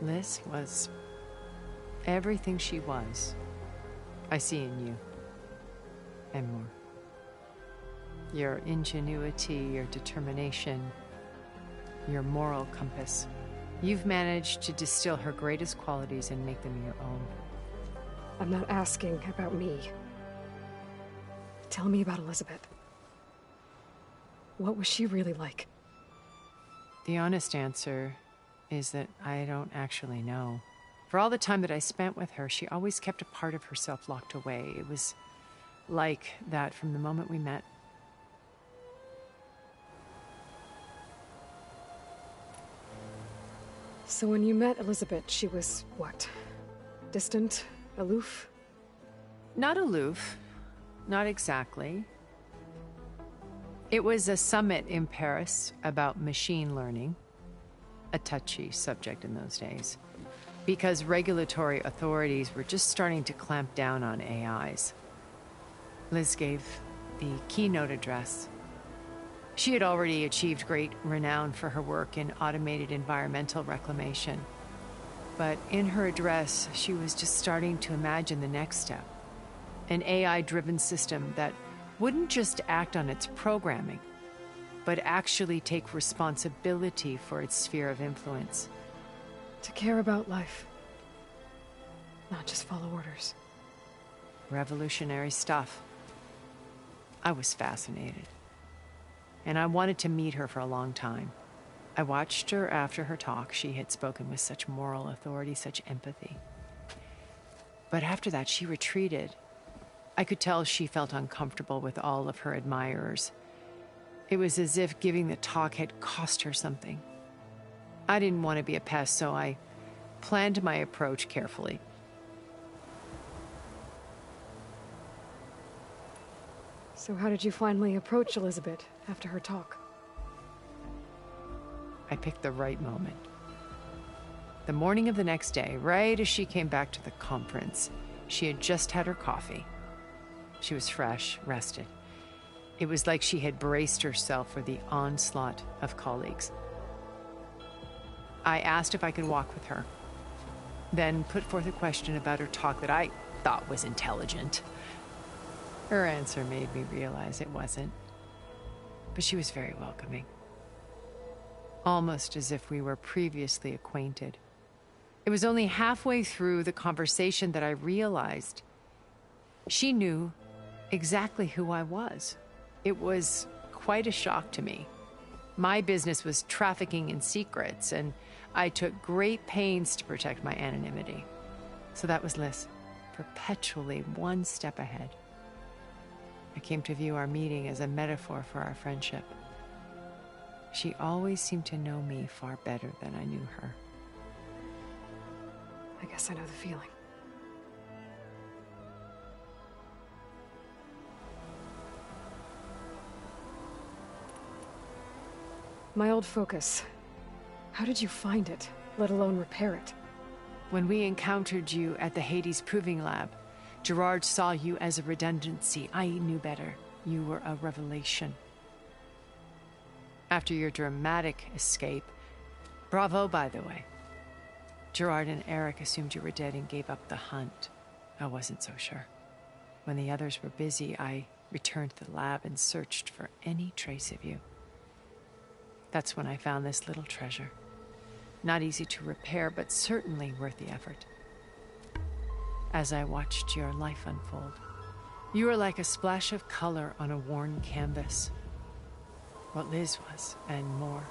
[SPEAKER 13] Liz was everything she was. I see in you. And more. Your ingenuity, your determination, your moral compass. You've managed to distill her greatest qualities and make them your own.
[SPEAKER 1] I'm not asking about me. Tell me about Elizabeth. What was she really like?
[SPEAKER 13] The honest answer is that I don't actually know. For all the time that I spent with her, she always kept a part of herself locked away. It was like that from the moment we met.
[SPEAKER 1] So when you met Elizabeth, she was what? Distant? Aloof?
[SPEAKER 13] Not aloof. Not exactly. It was a summit in Paris about machine learning. A touchy subject in those days. Because regulatory authorities were just starting to clamp down on AIs. Liz gave the keynote address. She had already achieved great renown for her work in automated environmental reclamation. But in her address, she was just starting to imagine the next step. An AI-driven system that wouldn't just act on its programming, but actually take responsibility for its sphere of influence.
[SPEAKER 1] To care about life. Not just follow orders.
[SPEAKER 13] Revolutionary stuff. I was fascinated. And I wanted to meet her for a long time. I watched her after her talk. She had spoken with such moral authority, such empathy. But after that, she retreated. I could tell she felt uncomfortable with all of her admirers. It was as if giving the talk had cost her something. I didn't want to be a pest, so I planned my approach carefully.
[SPEAKER 1] So how did you finally approach Elizabeth after her talk?
[SPEAKER 13] I picked the right moment. The morning of the next day, right as she came back to the conference, she had just had her coffee. She was fresh, rested. It was like she had braced herself for the onslaught of colleagues. I asked if I could walk with her, then put forth a question about her talk that I thought was intelligent. Her answer made me realize it wasn't, but she was very welcoming. Almost as if we were previously acquainted. It was only halfway through the conversation that I realized she knew exactly who I was. It was quite a shock to me. My business was trafficking in secrets, and I took great pains to protect my anonymity. So that was Liz, perpetually one step ahead. I came to view our meeting as a metaphor for our friendship. She always seemed to know me far better than I knew her.
[SPEAKER 1] I guess I know the feeling. My old focus. How did you find it, let alone repair it?
[SPEAKER 13] When we encountered you at the Hades Proving Lab, Gerard saw you as a redundancy. I knew better. You were a revelation. After your dramatic escape, bravo, by the way. Gerard and Eric assumed you were dead and gave up the hunt. I wasn't so sure. When the others were busy, I returned to the lab and searched for any trace of you. That's when I found this little treasure. Not easy to repair, but certainly worth the effort. As I watched your life unfold, you were like a splash of color on a worn canvas. What Liz was, and more.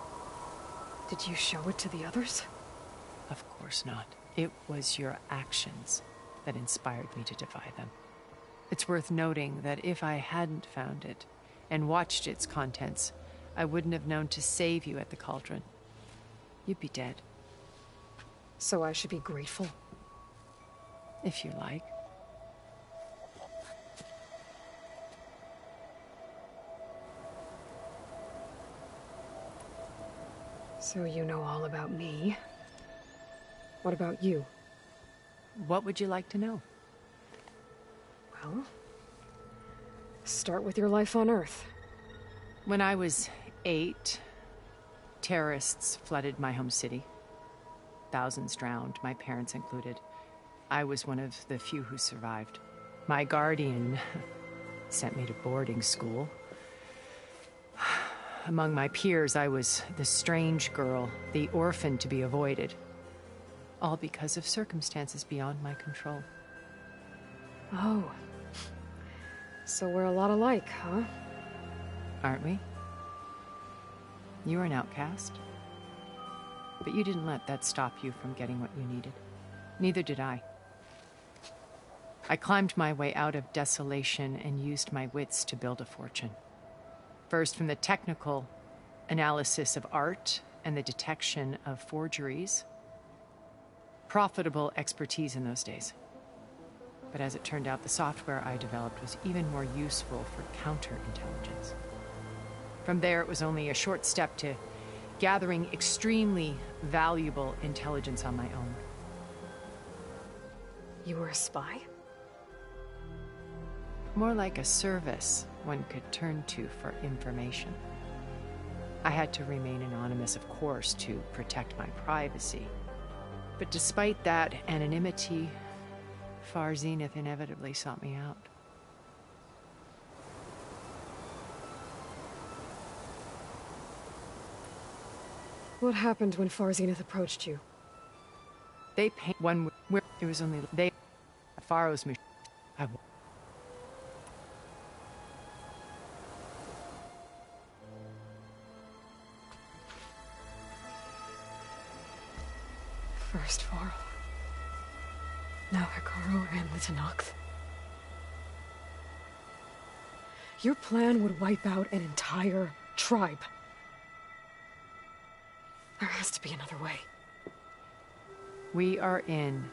[SPEAKER 1] Did you show it to the others?
[SPEAKER 13] Of course not. It was your actions that inspired me to defy them. It's worth noting that if I hadn't found it and watched its contents, I wouldn't have known to save you at the cauldron. You'd be dead.
[SPEAKER 1] So I should be grateful?
[SPEAKER 13] If you like.
[SPEAKER 1] So you know all about me. What about you?
[SPEAKER 13] What would you like to know?
[SPEAKER 1] Well, start with your life on Earth.
[SPEAKER 13] When I was 8, terrorists flooded my home city. Thousands drowned, my parents included. I was one of the few who survived. My guardian sent me to boarding school. Among my peers, I was the strange girl, the orphan to be avoided. All because of circumstances beyond my control.
[SPEAKER 1] Oh. So we're a lot alike, huh?
[SPEAKER 13] Aren't we? You were an outcast. But you didn't let that stop you from getting what you needed. Neither did I. I climbed my way out of desolation and used my wits to build a fortune. First, from the technical analysis of art and the detection of forgeries. Profitable expertise in those days. But as it turned out, the software I developed was even more useful for counterintelligence. From there, it was only a short step to gathering extremely valuable intelligence on my own.
[SPEAKER 1] You were a spy?
[SPEAKER 13] More like a service one could turn to for information. I had to remain anonymous, of course, to protect my privacy. But despite that anonymity, Far Zenith inevitably sought me out.
[SPEAKER 1] What happened when Far Zenith approached you?
[SPEAKER 13] They paint one where it was only they. Pharaoh's machine.
[SPEAKER 1] First Varl. Now Hikaru and the Tenakth. Your plan would wipe out an entire tribe. There has to be another way.
[SPEAKER 13] We are in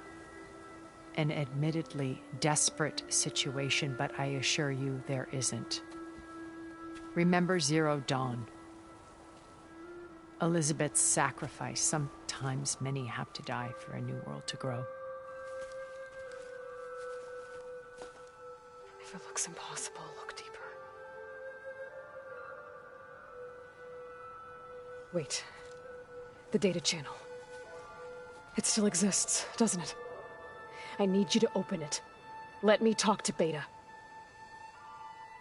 [SPEAKER 13] an admittedly desperate situation, but I assure you there isn't. Remember Zero Dawn. Elizabeth's sacrifice. Sometimes many have to die for a new world to grow.
[SPEAKER 1] If it looks impossible, look deeper. Wait. The data channel. It still exists, doesn't it? I need you to open it. Let me talk to Beta.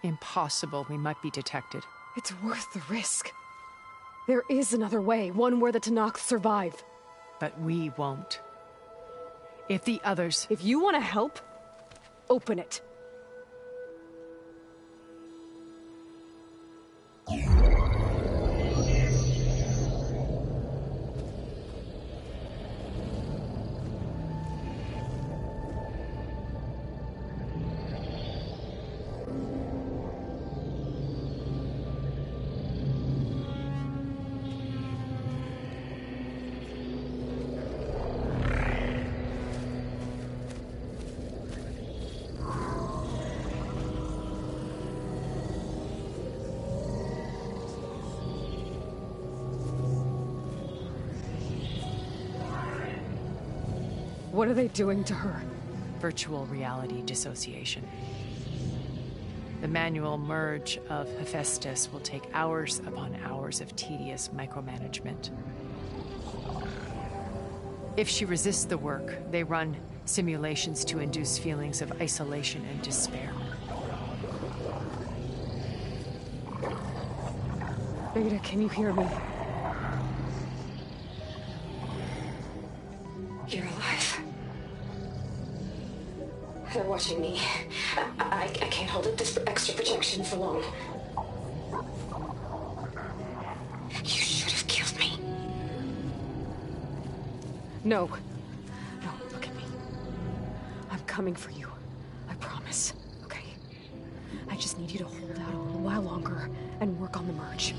[SPEAKER 13] Impossible. We might be detected.
[SPEAKER 1] It's worth the risk. There is another way, one where the Tenakth survive.
[SPEAKER 13] But we won't. If the others...
[SPEAKER 1] If you want to help, open it. What are they doing to her?
[SPEAKER 13] Virtual reality dissociation. The manual merge of Hephaestus will take hours upon hours of tedious micromanagement. If she resists the work, they run simulations to induce feelings of isolation and despair.
[SPEAKER 1] Beta, can you hear me?
[SPEAKER 9] You're alive. They're watching me. I can't hold up this extra projection for long. You should have killed me.
[SPEAKER 1] No. No, look at me. I'm coming for you. I promise. Okay? I just need you to hold out a little while longer and work on the merge.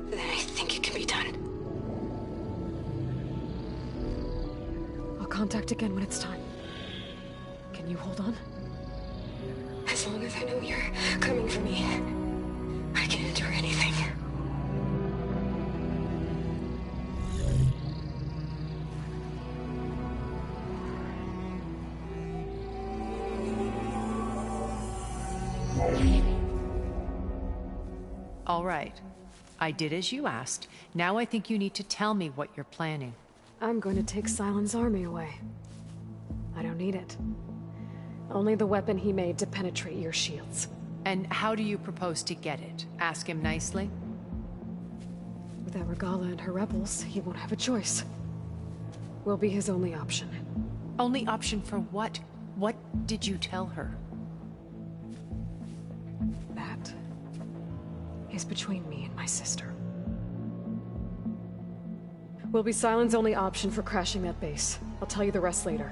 [SPEAKER 9] Then I think it can be done.
[SPEAKER 1] I'll contact again when it's time. Can you hold on?
[SPEAKER 9] As long as I know you're coming for me, I can endure anything.
[SPEAKER 13] All right. I did as you asked. Now I think you need to tell me what you're planning.
[SPEAKER 1] I'm going to take Sylens' army away. I don't need it. Only the weapon he made to penetrate your shields.
[SPEAKER 13] And how do you propose to get it? Ask him nicely?
[SPEAKER 1] Without Regala and her rebels, he won't have a choice. We'll be his only option.
[SPEAKER 13] Only option for what? What did you tell her?
[SPEAKER 1] That is between me and my sister. Will be Sylens' only option for crashing that base. I'll tell you the rest later.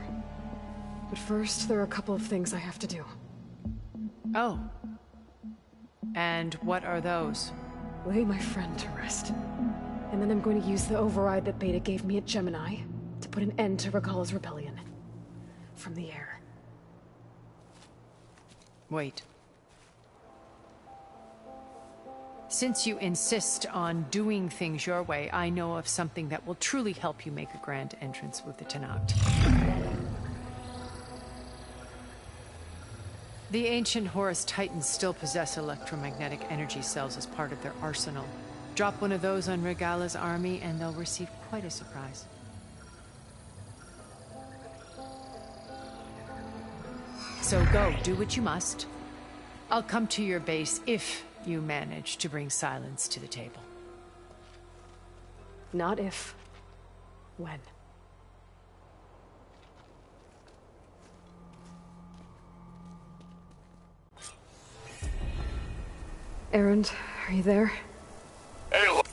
[SPEAKER 1] But first, there are a couple of things I have to do.
[SPEAKER 13] Oh. And what are those?
[SPEAKER 1] Lay my friend to rest. And then I'm going to use the override that Beta gave me at Gemini to put an end to Regala's rebellion. From the air.
[SPEAKER 13] Wait. Since you insist on doing things your way, I know of something that will truly help you make a grand entrance with the Tenakth. The ancient Horus Titans still possess electromagnetic energy cells as part of their arsenal. Drop one of those on Regala's army and they'll receive quite a surprise. So go, do what you must. I'll come to your base if you manage to bring silence to the table.
[SPEAKER 1] Not if. When. Erend, are you there?
[SPEAKER 7] Aloy!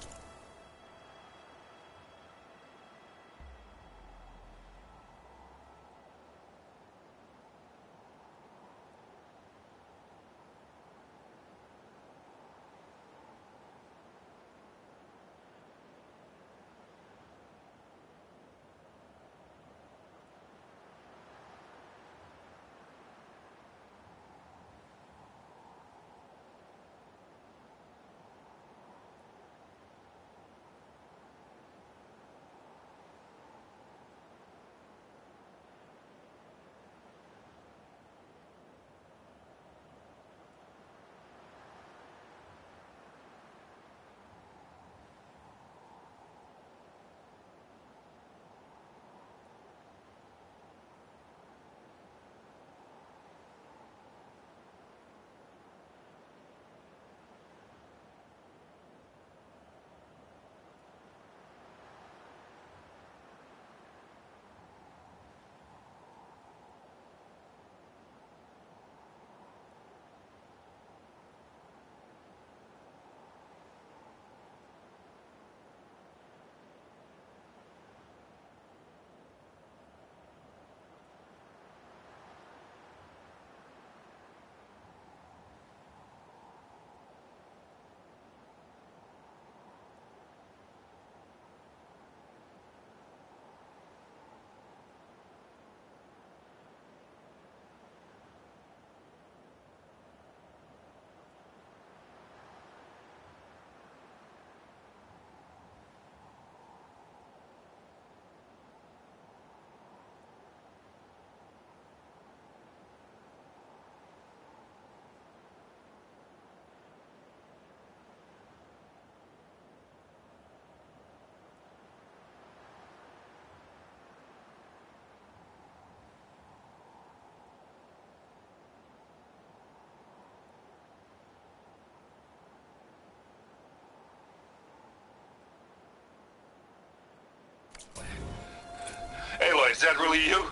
[SPEAKER 7] Aloy, is that really you?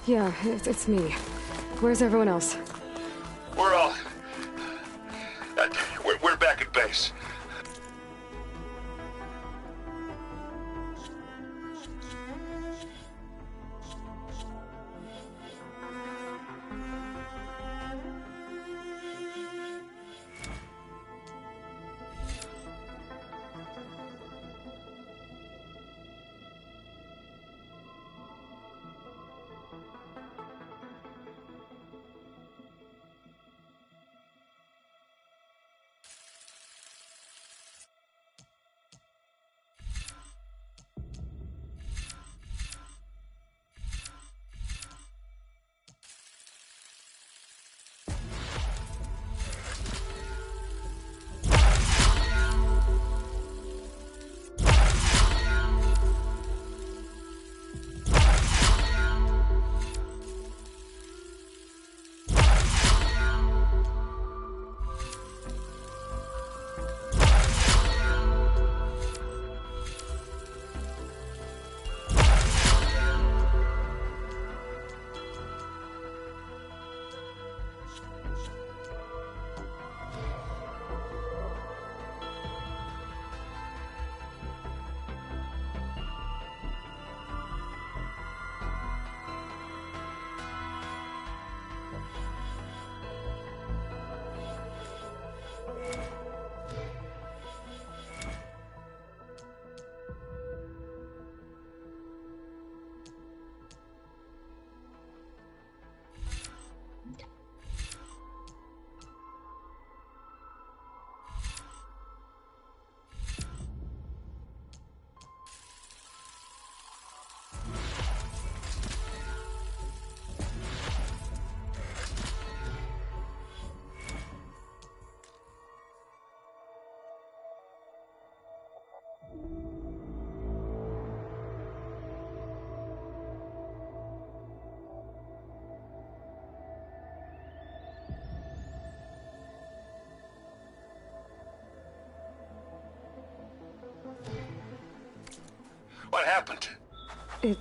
[SPEAKER 1] Yeah, it's me. Where's everyone else?
[SPEAKER 7] We're all... we're back at base. What happened?
[SPEAKER 1] It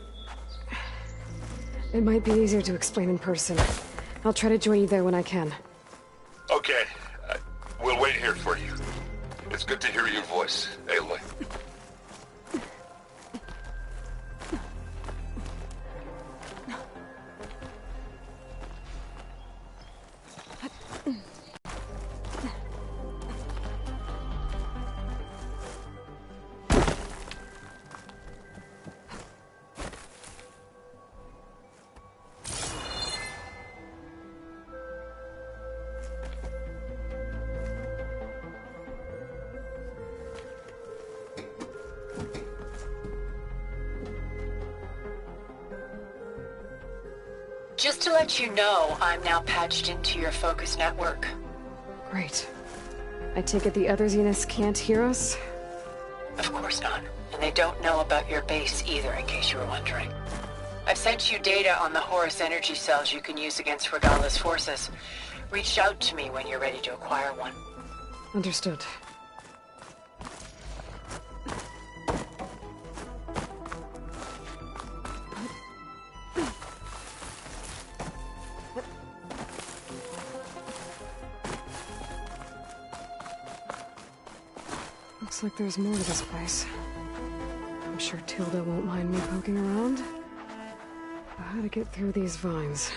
[SPEAKER 1] might be easier to explain in person. I'll try to join you there when I can.
[SPEAKER 7] Okay. We'll wait here for you. It's good to hear your voice, Aloy.
[SPEAKER 12] Just to let you know, I'm now patched into your focus network.
[SPEAKER 1] Great. I take it the other Zeniths can't hear us?
[SPEAKER 12] Of course not. And they don't know about your base either, in case you were wondering. I've sent you data on the Horus energy cells you can use against Regala's forces. Reach out to me when you're ready to acquire one.
[SPEAKER 1] Understood. Looks like there's more to this place. I'm sure Tilda won't mind me poking around. How to get through these vines?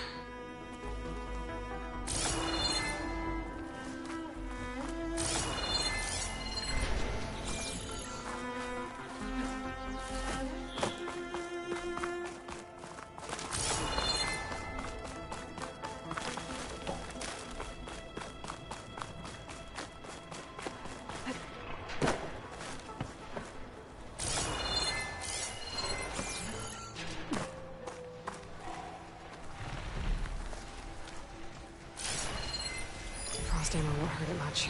[SPEAKER 1] Frost ammo won't hurt it much.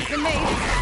[SPEAKER 2] Grenade!